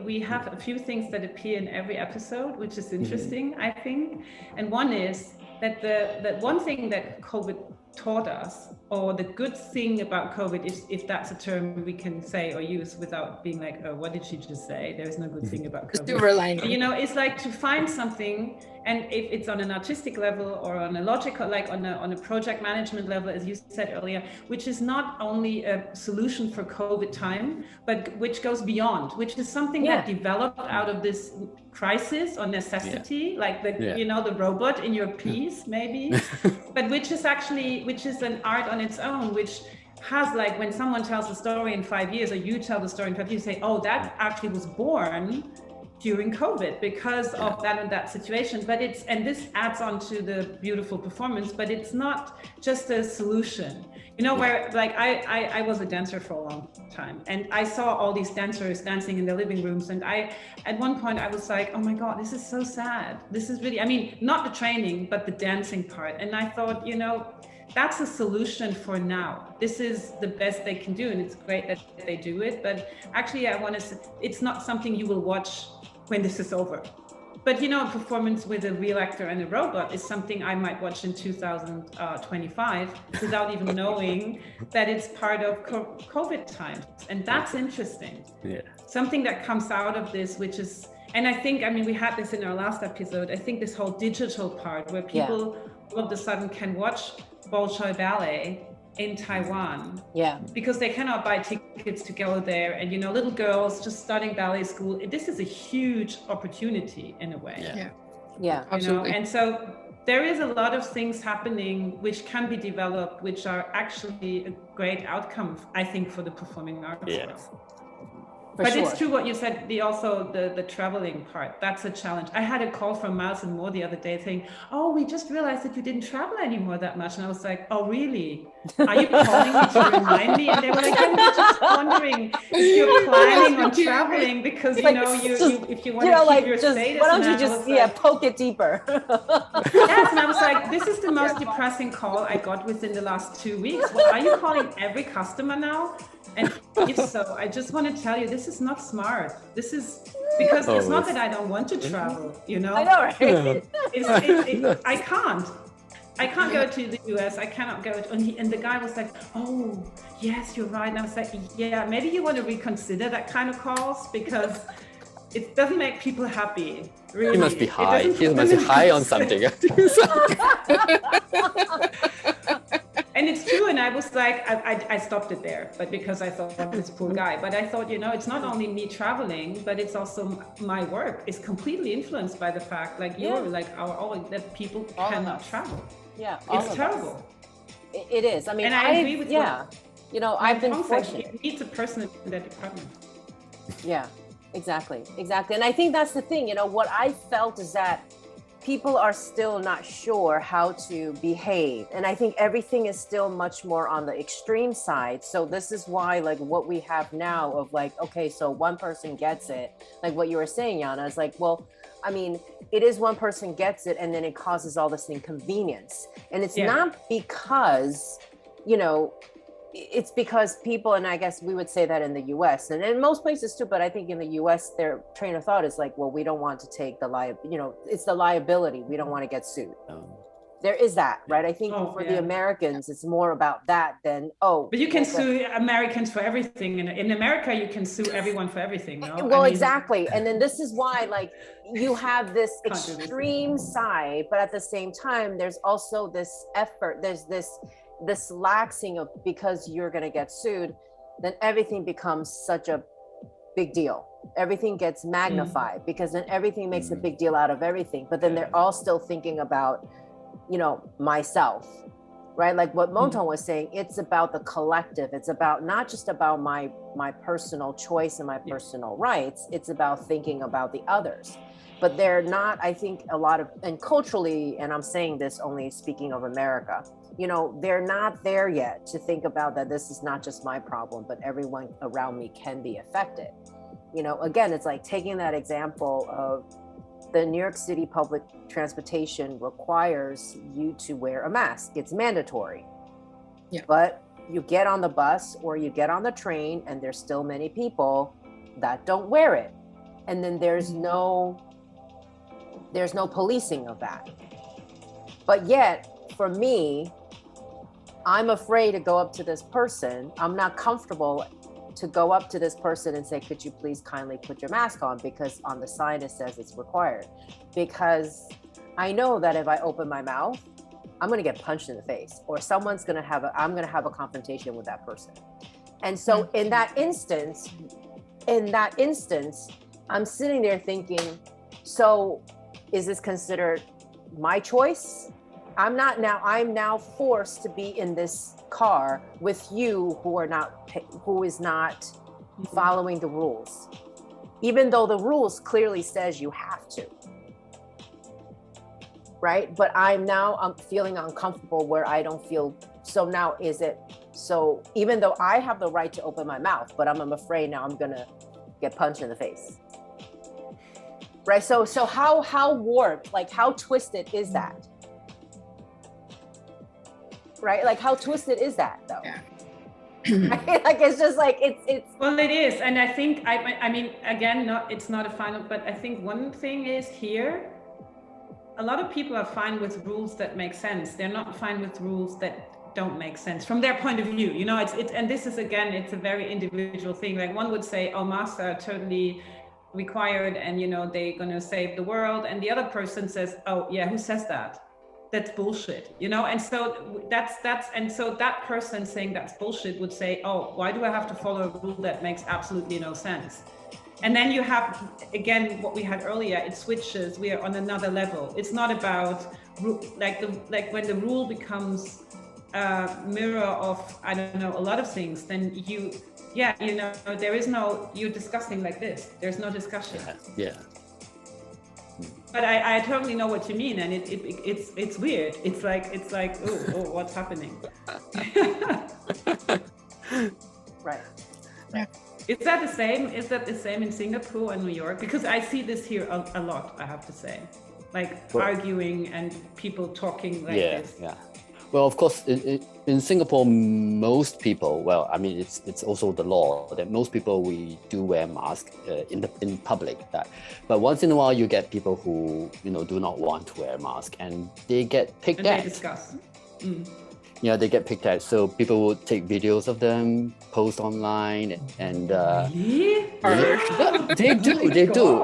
we have a few things that appear in every episode, which is interesting, I think. And one is that the one thing that COVID taught us, or the good thing about COVID, if that's a term we can say or use without being like, oh, what did she just say? There's no good thing about COVID. You know, it's like to find something, and if it's on an artistic level or on a logical, like on a project management level, as you said earlier, which is not only a solution for COVID time, but which goes beyond, which is something that developed out of this crisis or necessity, like you know, the robot in your piece, maybe, but which is an art on its own, which has, like, when someone tells a story in 5 years, or you tell the story in 5 years, you say, oh, that actually was born during COVID because of that and that situation. But and this adds on to the beautiful performance, but it's not just a solution, you know, where, like, I was a dancer for a long time, and I saw all these dancers dancing in their living rooms, and at one point I was like, oh my God, this is so sad. This is really, I mean, not the training, but the dancing part. And I thought, you know, that's a solution for now. This is the best they can do, and it's great that they do it. But actually, I want to say, it's not something you will watch when this is over. But, you know, a performance with a real actor and a robot is something I might watch in 2025 without even knowing that it's part of COVID times. And that's interesting. Yeah. Something that comes out of this, which is, and I think, I mean, we had this in our last episode, I think this whole digital part where people all of a sudden can watch Bolshoi Ballet in Taiwan, because they cannot buy tickets to go there, and, you know, little girls just starting ballet school, this is a huge opportunity in a way. Absolutely. Know? And so there is a lot of things happening which can be developed, which are actually a great outcome, I think, for the performing arts. But it's true what you said, the traveling part, that's a challenge. I had a call from Miles and Moore the other day saying, oh, we just realized that you didn't travel anymore that much. And I was like, oh, really? Are you calling me to remind me? And they were like, we were just wondering if you're planning on traveling, because, you like, know, if you want to keep your status. Why don't you just poke it deeper? Yes, and I was like, this is the most depressing call I got within the last 2 weeks. Well, are you calling every customer now? And if so, I just want to tell you, this is not smart. This is because it's not that I don't want to travel, you know? I know, right? I can't go to the US. I cannot go. And the guy was like, oh, yes, you're right. And I was like, yeah, maybe you want to reconsider that kind of calls, because it doesn't make people happy. Really. He must be high. He must be high on something. And it's true, and I was like, I stopped it there, but because I thought this poor guy. But I thought, you know, it's not only me traveling, but it's also my work is completely influenced by the fact, like you're like that people cannot travel. Yeah, it's terrible. It is. I mean, and I agree with you know, I've been fortunate. It needs a person in that department. Yeah, exactly. And I think that's the thing. You know, what I felt is that people are still not sure how to behave. And I think everything is still much more on the extreme side. So this is why, like, what we have now of like, okay, so one person gets it, like what you were saying, Jana, is like, well, I mean, it is one person gets it and then it causes all this inconvenience. And it's not because, you know, it's because people, and I guess we would say that in the US and in most places too, but I think in the US, their train of thought is like, well, we don't want to take the it's the liability. We don't want to get sued. There is that, right? I think for the yeah. Americans, it's more about that than, oh. But you can sue Americans for everything. In America, you can sue everyone for everything, no? Well, exactly. And then this is why, like, you have this extreme side, but at the same time, there's also this effort, there's this laxing of, because you're going to get sued, then everything becomes such a big deal. Everything gets magnified because then everything makes a big deal out of everything. But then they're all still thinking about, you know, myself, right? Like what Mengtong was saying, it's about the collective. It's about not just about my personal choice and my personal rights. It's about thinking about the others. But they're not, I think a lot of, and culturally, and I'm saying this only speaking of America, you know, they're not there yet to think about that this is not just my problem, but everyone around me can be affected. You know, again, it's like taking that example of the New York City public transportation requires you to wear a mask. It's mandatory. Yeah. But you get on the bus or you get on the train and there's still many people that don't wear it. And then there's no policing of that. But yet, for me, I'm afraid to go up to this person. I'm not comfortable to go up to this person and say, could you please kindly put your mask on? Because on the sign it says it's required. Because I know that if I open my mouth, I'm gonna get punched in the face, or I'm gonna have a confrontation with that person. And so in that instance, I'm sitting there thinking, so is this considered my choice? I'm now forced to be in this car with you who is not following the rules, even though the rules clearly says you have to, right? But I'm feeling uncomfortable where I don't feel, so now so even though I have the right to open my mouth, but I'm afraid now I'm gonna get punched in the face, right? So how warped, like how twisted is that? Right? Like how twisted is that though? Yeah. Right? Like it's just like it's well, it is. And I think I mean again, it's not a final, but I think one thing is here, a lot of people are fine with rules that make sense. They're not fine with rules that don't make sense from their point of view. You know, it's and this is again, it's a very individual thing. Like one would say, oh, masks are totally required and you know they're gonna save the world. And the other person says, oh yeah, who says that? That's bullshit, you know? And so and so that person saying that's bullshit would say, oh, why do I have to follow a rule that makes absolutely no sense? And then you have, again, what we had earlier, it switches, we are on another level. It's not about, like when the rule becomes a mirror of, I don't know, a lot of things, then there is no, you're discussing like this, there's no discussion. Yeah. But I totally know what you mean, and it's weird. It's like oh, what's happening? Right. Yeah. Is that the same? Is that the same in Singapore and New York? Because I see this here a lot. I have to say, arguing and people talking like this. Yeah. Well, of course, in Singapore, most people, well, I mean, it's also the law that most people, we do wear masks in public. But once in a while, you get people who, you know, do not want to wear a mask and they get picked at. And they discuss. Yeah, they get picked at. So people will take videos of them, post online, and really? Yeah, they do.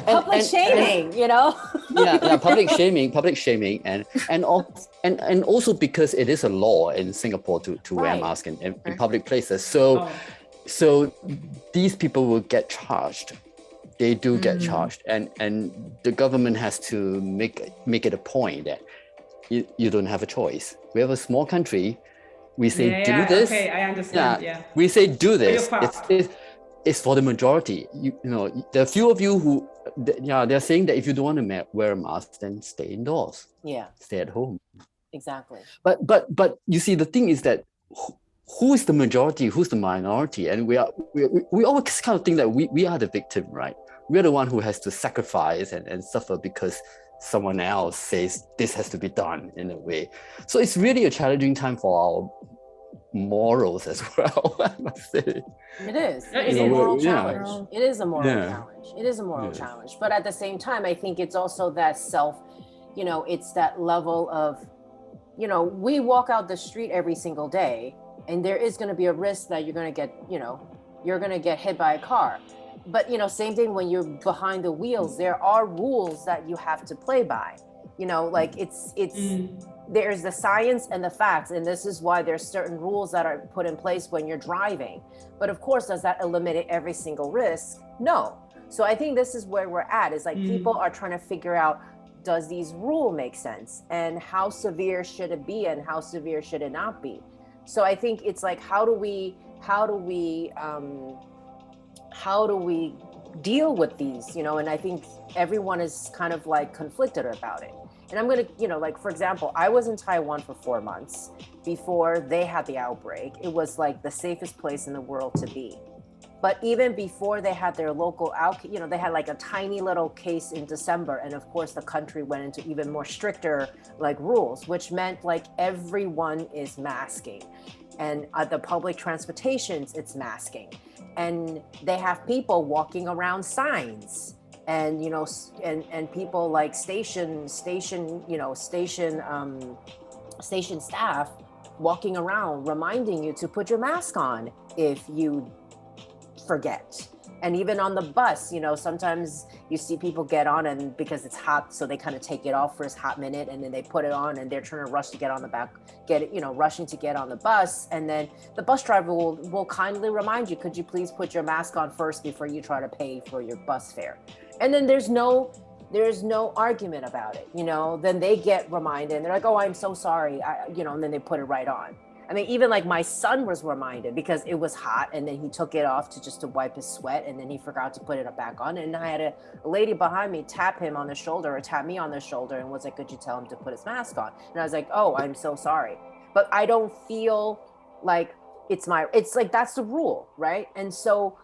Public shaming, you know. yeah, public shaming, and also because it is a law in Singapore to wear a mask in public places. So these people will get charged. They do get charged, and the government has to make it a point that you don't have a choice. We have a small country. We say do this. Okay, I understand. Yeah. We say do this. It's for the majority. You know, there are few of you who, they're saying that if you don't want to wear a mask, then stay indoors. Yeah. Stay at home. Exactly. But you see, the thing is that who is the majority? Who's the minority? And we always kind of think that we are the victim, right? We're the one who has to sacrifice and suffer because someone else says this has to be done in a way. So it's really a challenging time for our morals as well, I must say. It is. It's a moral challenge. It is a moral challenge. It is a moral challenge. But at the same time, I think it's also that it's that level of you know, we walk out the street every single day, and there is going to be a risk that you're going to get, you know, you're going to get hit by a car. But, you know, same thing when you're behind the wheels, there are rules that you have to play by. You know, like there's the science and the facts, and this is why there's certain rules that are put in place when you're driving. But of course, does that eliminate every single risk? No. So I think this is where we're at, is like people are trying to figure out, does these rules make sense, and how severe should it be, and how severe should it not be? So I think it's like, how do we deal with these, you know? And I think everyone is kind of like conflicted about it. And I'm going to, you know, like, for example, I was in Taiwan for 4 months before they had the outbreak. It was like the safest place in the world to be. But even before they had their local you know, they had like a tiny little case in December. And of course, the country went into even more stricter like rules, which meant like everyone is masking. And at the public transportations, it's masking. And they have people walking around signs. And, you know, and people like station staff walking around reminding you to put your mask on if you forget. And even on the bus, you know, sometimes you see people get on, and because it's hot, so they kind of take it off for a hot minute, and then they put it on, and they're trying to rush to get on the back, rushing to get on the bus. And then the bus driver will kindly remind you, could you please put your mask on first before you try to pay for your bus fare? And then there's no argument about it, you know. Then they get reminded, and they're like, oh, I'm so sorry, you know, and then they put it right on. I mean, even like my son was reminded because it was hot, and then he took it off to wipe his sweat, and then he forgot to put it back on. And I had a lady behind me tap him on the shoulder, or tap me on the shoulder, and was like, could you tell him to put his mask on? And I was like, oh, I'm so sorry. But I don't feel like it's like, that's the rule, right? And so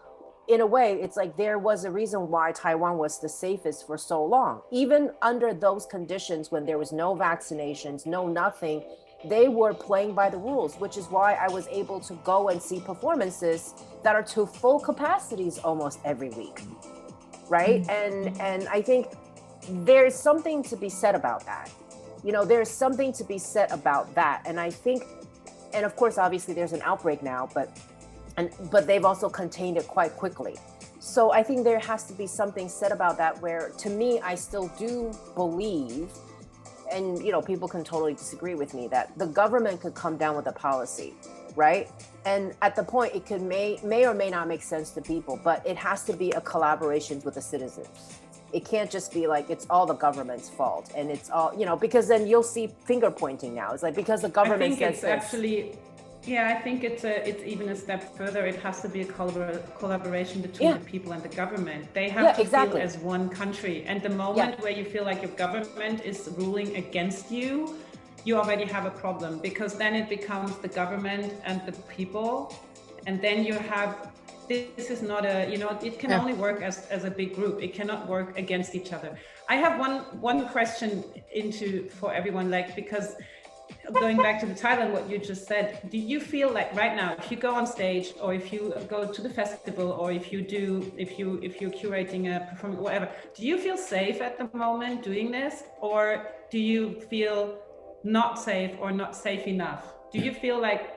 in a way, it's like there was a reason why Taiwan was the safest for so long. Even under those conditions, when there was no vaccinations, no nothing, they were playing by the rules, which is why I was able to go and see performances that are to full capacities almost every week, right? And I think there's something to be said about that. You know, there's something to be said about that. And I think, and of course, obviously there's an outbreak now, but they've also contained it quite quickly. So I think there has to be something said about that, where to me, I still do believe, and you know, people can totally disagree with me, that the government could come down with a policy, right? And at the point, it could may or may not make sense to people, but it has to be a collaboration with the citizens. It can't just be like it's all the government's fault, and it's all, you know, because then you'll see finger pointing now. It's like, because the government says this. Yeah, I think it's even a step further. It has to be a collaboration between the people and the government. They have to feel as one country. And the moment where you feel like your government is ruling against you, you already have a problem, because then it becomes the government and the people. And then you have, this is not a, you know, it can only work as a big group. It cannot work against each other. I have one question for everyone, like, because going back to the Thailand, what you just said, do you feel like right now, if you go on stage, or if you go to the festival, or if you're curating a performance, whatever, do you feel safe at the moment doing this, or do you feel not safe or not safe enough? Do you feel like,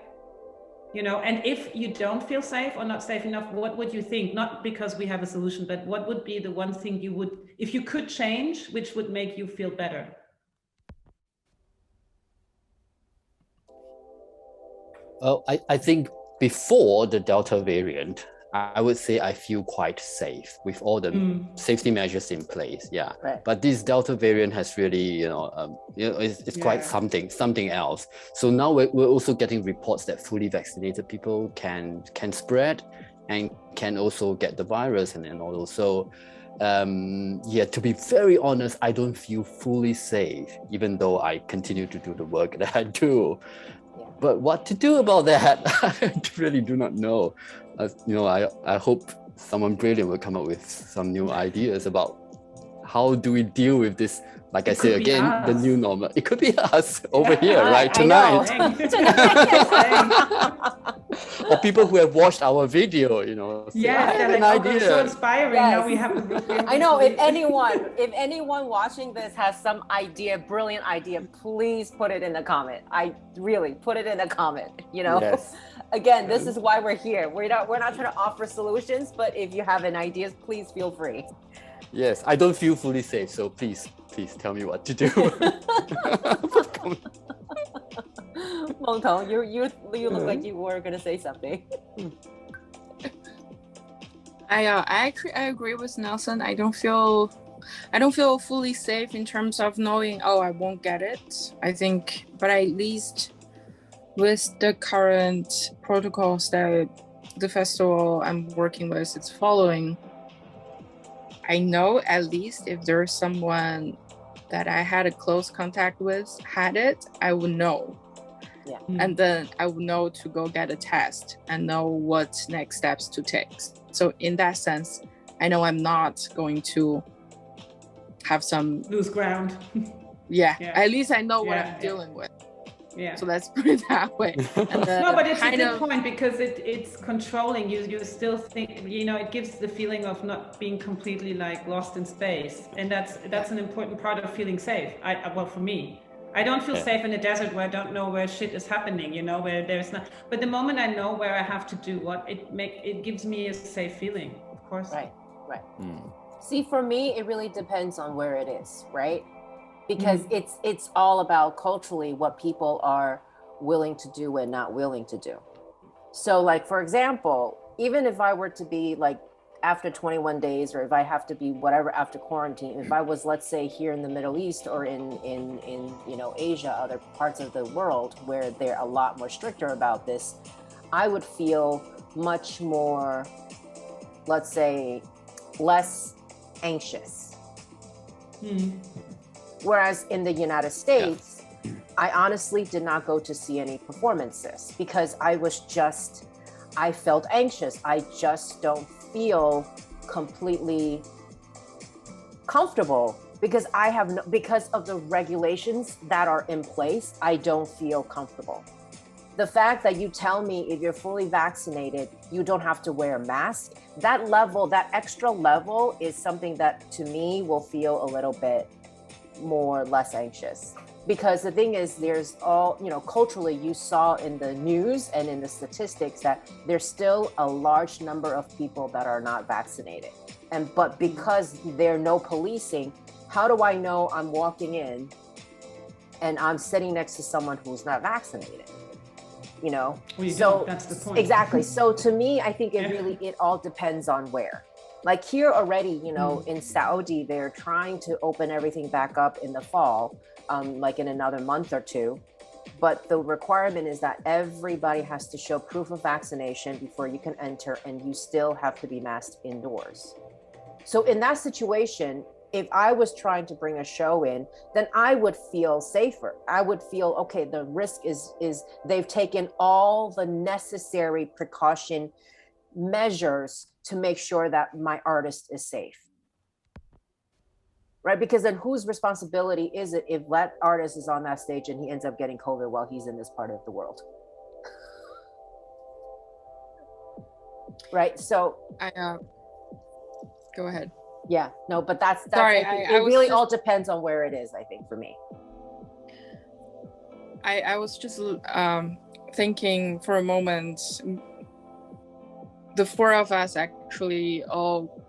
you know, and if you don't feel safe or not safe enough, what would you think? Not because we have a solution, but what would be the one thing you would, if you could change, which would make you feel better? Well, I think before the Delta variant, I would say I feel quite safe with all the safety measures in place. Yeah, right. But this Delta variant has really, it's quite something else. So now we're also getting reports that fully vaccinated people can spread and can also get the virus and all those. So to be very honest, I don't feel fully safe, even though I continue to do the work that I do. But what to do about that, I really do not know. I hope someone brilliant will come up with some new ideas about how do we deal with this? Like I say again, us. the new normal. It could be us over here, right? I know. Or people who have watched our video, you know. Say, yes, they're like, oh, it's so inspiring. Yes. Now we have to. I know. If anyone watching this has some idea, brilliant idea, please put it in the comment. I really put it in the comment. You know. Yes. Again, this is why we're here. We're not trying to offer solutions, but if you have any ideas, please feel free. Yes, I don't feel fully safe, so please tell me what to do. Mengtong, you look like you were gonna say something. I agree with Nelson. I don't feel fully safe in terms of knowing, oh, I won't get it. I think, but at least with the current protocols that the festival I'm working with is following, I know at least if there's someone that I had a close contact with had it, I would know. Yeah. And then I would know to go get a test and know what next steps to take. So in that sense, I know I'm not going to have some lose ground. Yeah. At least I know what I'm dealing with. Yeah. So let's put it that way. And no, but it's a good point because it's controlling you. You still think, you know, it gives the feeling of not being completely like lost in space, and that's an important part of feeling safe. Well, for me, I don't feel safe in a desert where I don't know where shit is happening. You know, where there's not. But the moment I know where I have to do what, it gives me a safe feeling. Of course. Right. See, for me, it really depends on where it is, right? Because it's all about culturally what people are willing to do and not willing to do. So like, for example, even if I were to be like after 21 days, or if I have to be whatever after quarantine, if I was, let's say, here in the Middle East or in you know, Asia, other parts of the world where they're a lot more stricter about this, I would feel much more, let's say, less anxious. Whereas in the United States, I honestly did not go to see any performances because I felt anxious. I just don't feel completely comfortable because because of the regulations that are in place, I don't feel comfortable. The fact that you tell me if you're fully vaccinated, you don't have to wear a mask, that extra level is something that to me will feel a little bit more less anxious, because the thing is, there's all, you know, culturally you saw in the news and in the statistics that there's still a large number of people that are not vaccinated, but because there's no policing, how do I know I'm walking in and I'm sitting next to someone who's not vaccinated? You know, so that's the point. Exactly. So to me, I think it all depends on where. Like here already, you know, in Saudi, they're trying to open everything back up in the fall, like in another month or two. But the requirement is that everybody has to show proof of vaccination before you can enter, and you still have to be masked indoors. So in that situation, if I was trying to bring a show in, then I would feel safer. I would feel, okay, the risk is they've taken all the necessary precaution measures to make sure that my artist is safe, right? Because then whose responsibility is it if that artist is on that stage and he ends up getting COVID while he's in this part of the world? Right. So go ahead. Yeah, no, but that's sorry, it really all depends on where it is, I think, for me. I was just thinking for a moment, the four of us actually all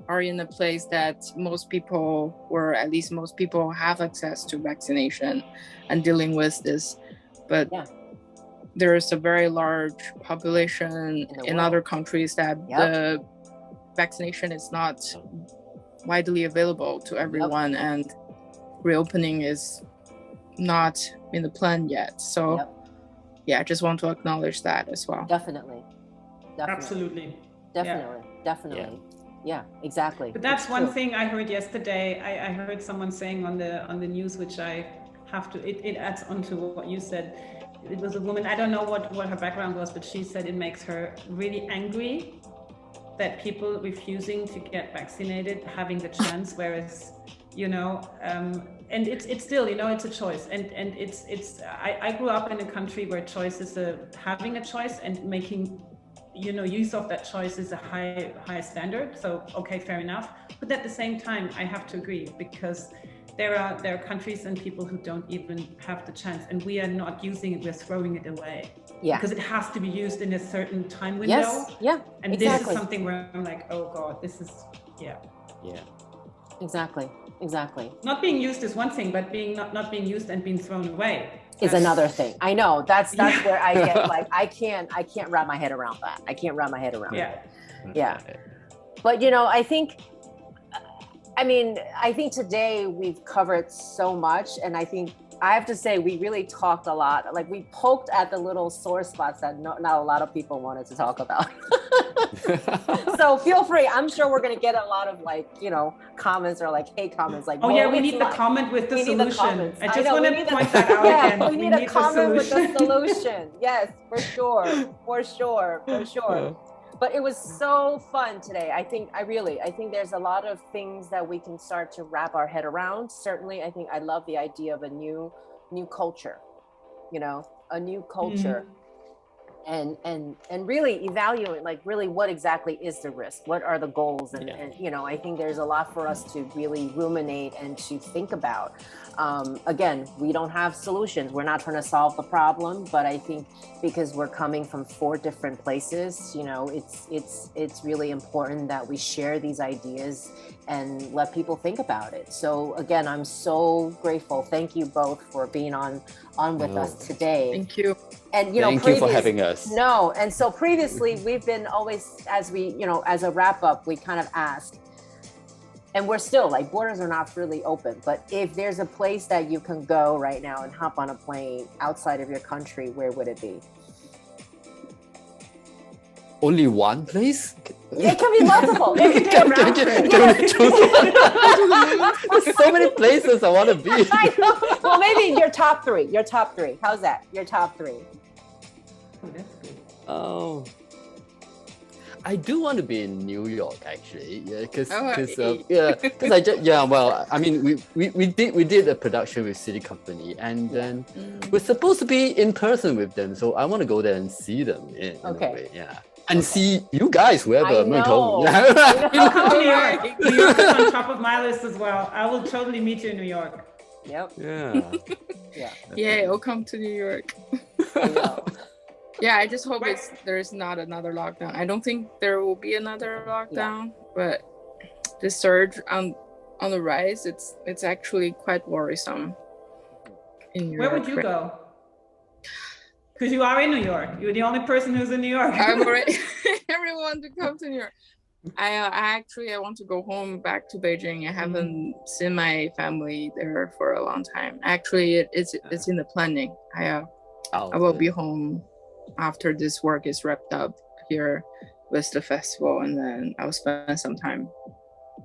are in a place that most people, or at least most people, have access to vaccination and dealing with this. But there is a very large population in other countries that the vaccination is not widely available to everyone, and reopening is not in the plan yet. So I just want to acknowledge that as well. Definitely. Absolutely. Definitely. Yeah, exactly. But that's one thing I heard yesterday. I heard someone saying on the news, which I have to, it adds on to what you said. It was a woman, I don't know what her background was, but she said it makes her really angry that people refusing to get vaccinated having the chance, whereas, you know, and it's still, you know, it's a choice, and I grew up in a country where choice is having a choice, and making, you know, use of that choice is a high standard. So okay, fair enough. But at the same time, I have to agree, because there are countries and people who don't even have the chance, and we are not using it, we're throwing it away. Yeah. Because it has to be used in a certain time window. Yes. Yeah. And exactly. this is something where I'm like, oh God, this is, yeah. Exactly. Not being used is one thing, but not being used and being thrown away is another thing. I know that's where I get like, I can't wrap my head around that. I can't wrap my head around it. Yeah. But, you know, I think today we've covered so much, and I think I have to say we really talked a lot. Like, we poked at the little sore spots that not a lot of people wanted to talk about. So feel free. I'm sure we're going to get a lot of, like, you know, comments or like hate comments. Like, oh yeah, we need the comment with the solution. I just want to point that out again. We need a comment with the solution. Yes, for sure. But it was so fun today. I think there's a lot of things that we can start to wrap our head around. Certainly, I think I love the idea of a new culture, you know, a new culture. And really evaluate, like, really what exactly is the risk? What are the goals? And you know, I think there's a lot for us to really ruminate and to think about. Again, we don't have solutions. We're not trying to solve the problem, but I think because we're coming from 4 different places, you know, it's really important that we share these ideas and let people think about it. So again, I'm so grateful. Thank you both for being on with us today. Thank you. And, you know, thank you for having us. No, and so previously we've been always, as we, you know, as a wrap up, we kind of ask, and we're still like, borders are not really open, but if there's a place that you can go right now and hop on a plane outside of your country, where would it be? Only one place? It can be multiple. There's so many places I want to be. I know. Well, maybe your top 3. How's that? Your top 3. Oh, I do want to be in New York, actually. Because well, I mean, we did a production with City Company, and then we're supposed to be in person with them. So I want to go there and see them in a way. Yeah. And see you guys, wherever Mengtong. Come to New York. New York is on top of my list as well. I will totally meet you in New York. Yep. Yeah, I'll come to New York. Yeah, I just hope there's not another lockdown. I don't think there will be another lockdown, but the surge on the rise, it's actually quite worrisome. In New York. Where would you go? Because you are in New York. You're the only person who's in New York. I'm already everyone to come to New York. I want to go home back to Beijing. I haven't seen my family there for a long time. Actually, it's in the planning. I will be home after this work is wrapped up here with the festival, and then I'll spend some time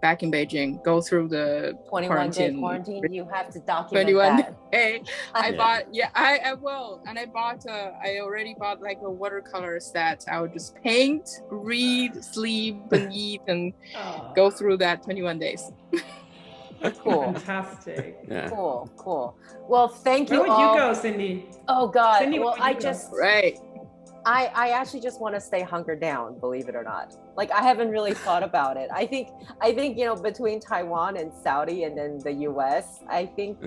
back in Beijing, go through the 21-day quarantine. You have to document 21 day. I will. And I already bought like a watercolor set. I would just paint, read, sleep, and eat, and go through that 21 days. Cool. Fantastic. Yeah. Cool. Well, thank you. Where would you go, Cindy? Oh God. Cindy, well, I actually just want to stay hunkered down, believe it or not. Like, I haven't really thought about it. I think, you know, between Taiwan and Saudi and then the US, I think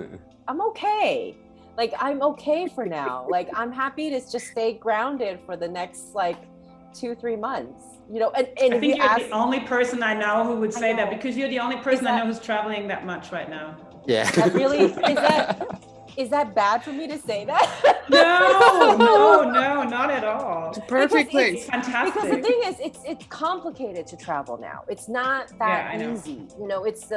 I'm okay. Like, I'm okay for now. Like, I'm happy to just stay grounded for the next, like, 2-3 months. You know, and I think you're the only person I know who would say that, because you're the only person I know who's traveling that much right now. Yeah. That really, is that bad for me to say that? No, not at all. It's a perfect place. It's fantastic. Because the thing is, it's complicated to travel now. It's not that easy. You know, it's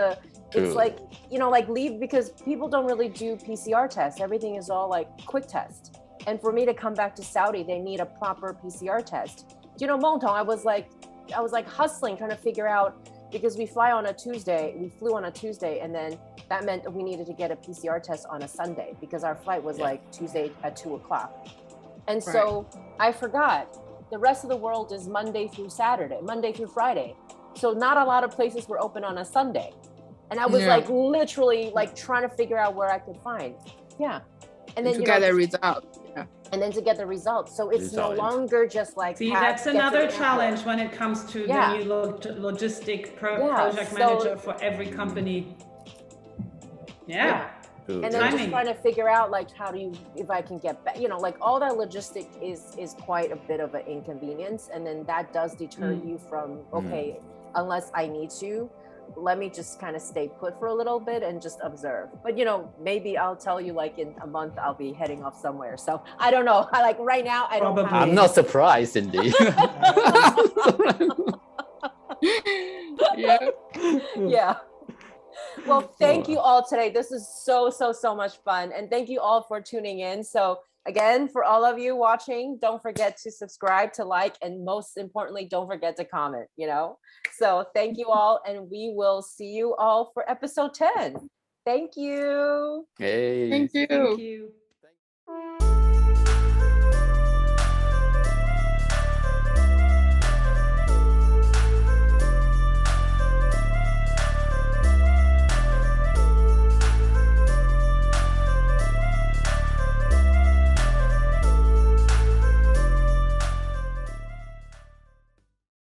like, you know, like leave, because people don't really do PCR tests. Everything is all like quick test. And for me to come back to Saudi, they need a proper PCR test. You know, Mengtong, I was like hustling, trying to figure out, because we flew on a Tuesday, and then that meant we needed to get a PCR test on a Sunday, because our flight was like Tuesday at 2:00. And so I forgot. the rest of the world is Monday through Friday. So not a lot of places were open on a Sunday. And I was like literally like trying to figure out where I could find. Yeah. And then to get the result. Yeah. And then to get the results. So it's no longer just like. See, that's another challenge when it comes to the new logistic project manager for every company. Yeah. And then just trying to figure out like if I can get back, like all that logistic is quite a bit of an inconvenience. And then that does deter you from, okay, unless I need to, let me just kind of stay put for a little bit and just observe. But maybe I'll tell you like in a month I'll be heading off somewhere. So I don't know. I like right now I don't. I'm not surprised, indeed. Yeah. Well, thank you all today. This is so much fun, and thank you all for tuning in. So again, for all of you watching, don't forget to subscribe, to like, and most importantly, don't forget to comment, So thank you all, and we will see you all for episode 10. Thank you. Hey. Thank you. Thank you.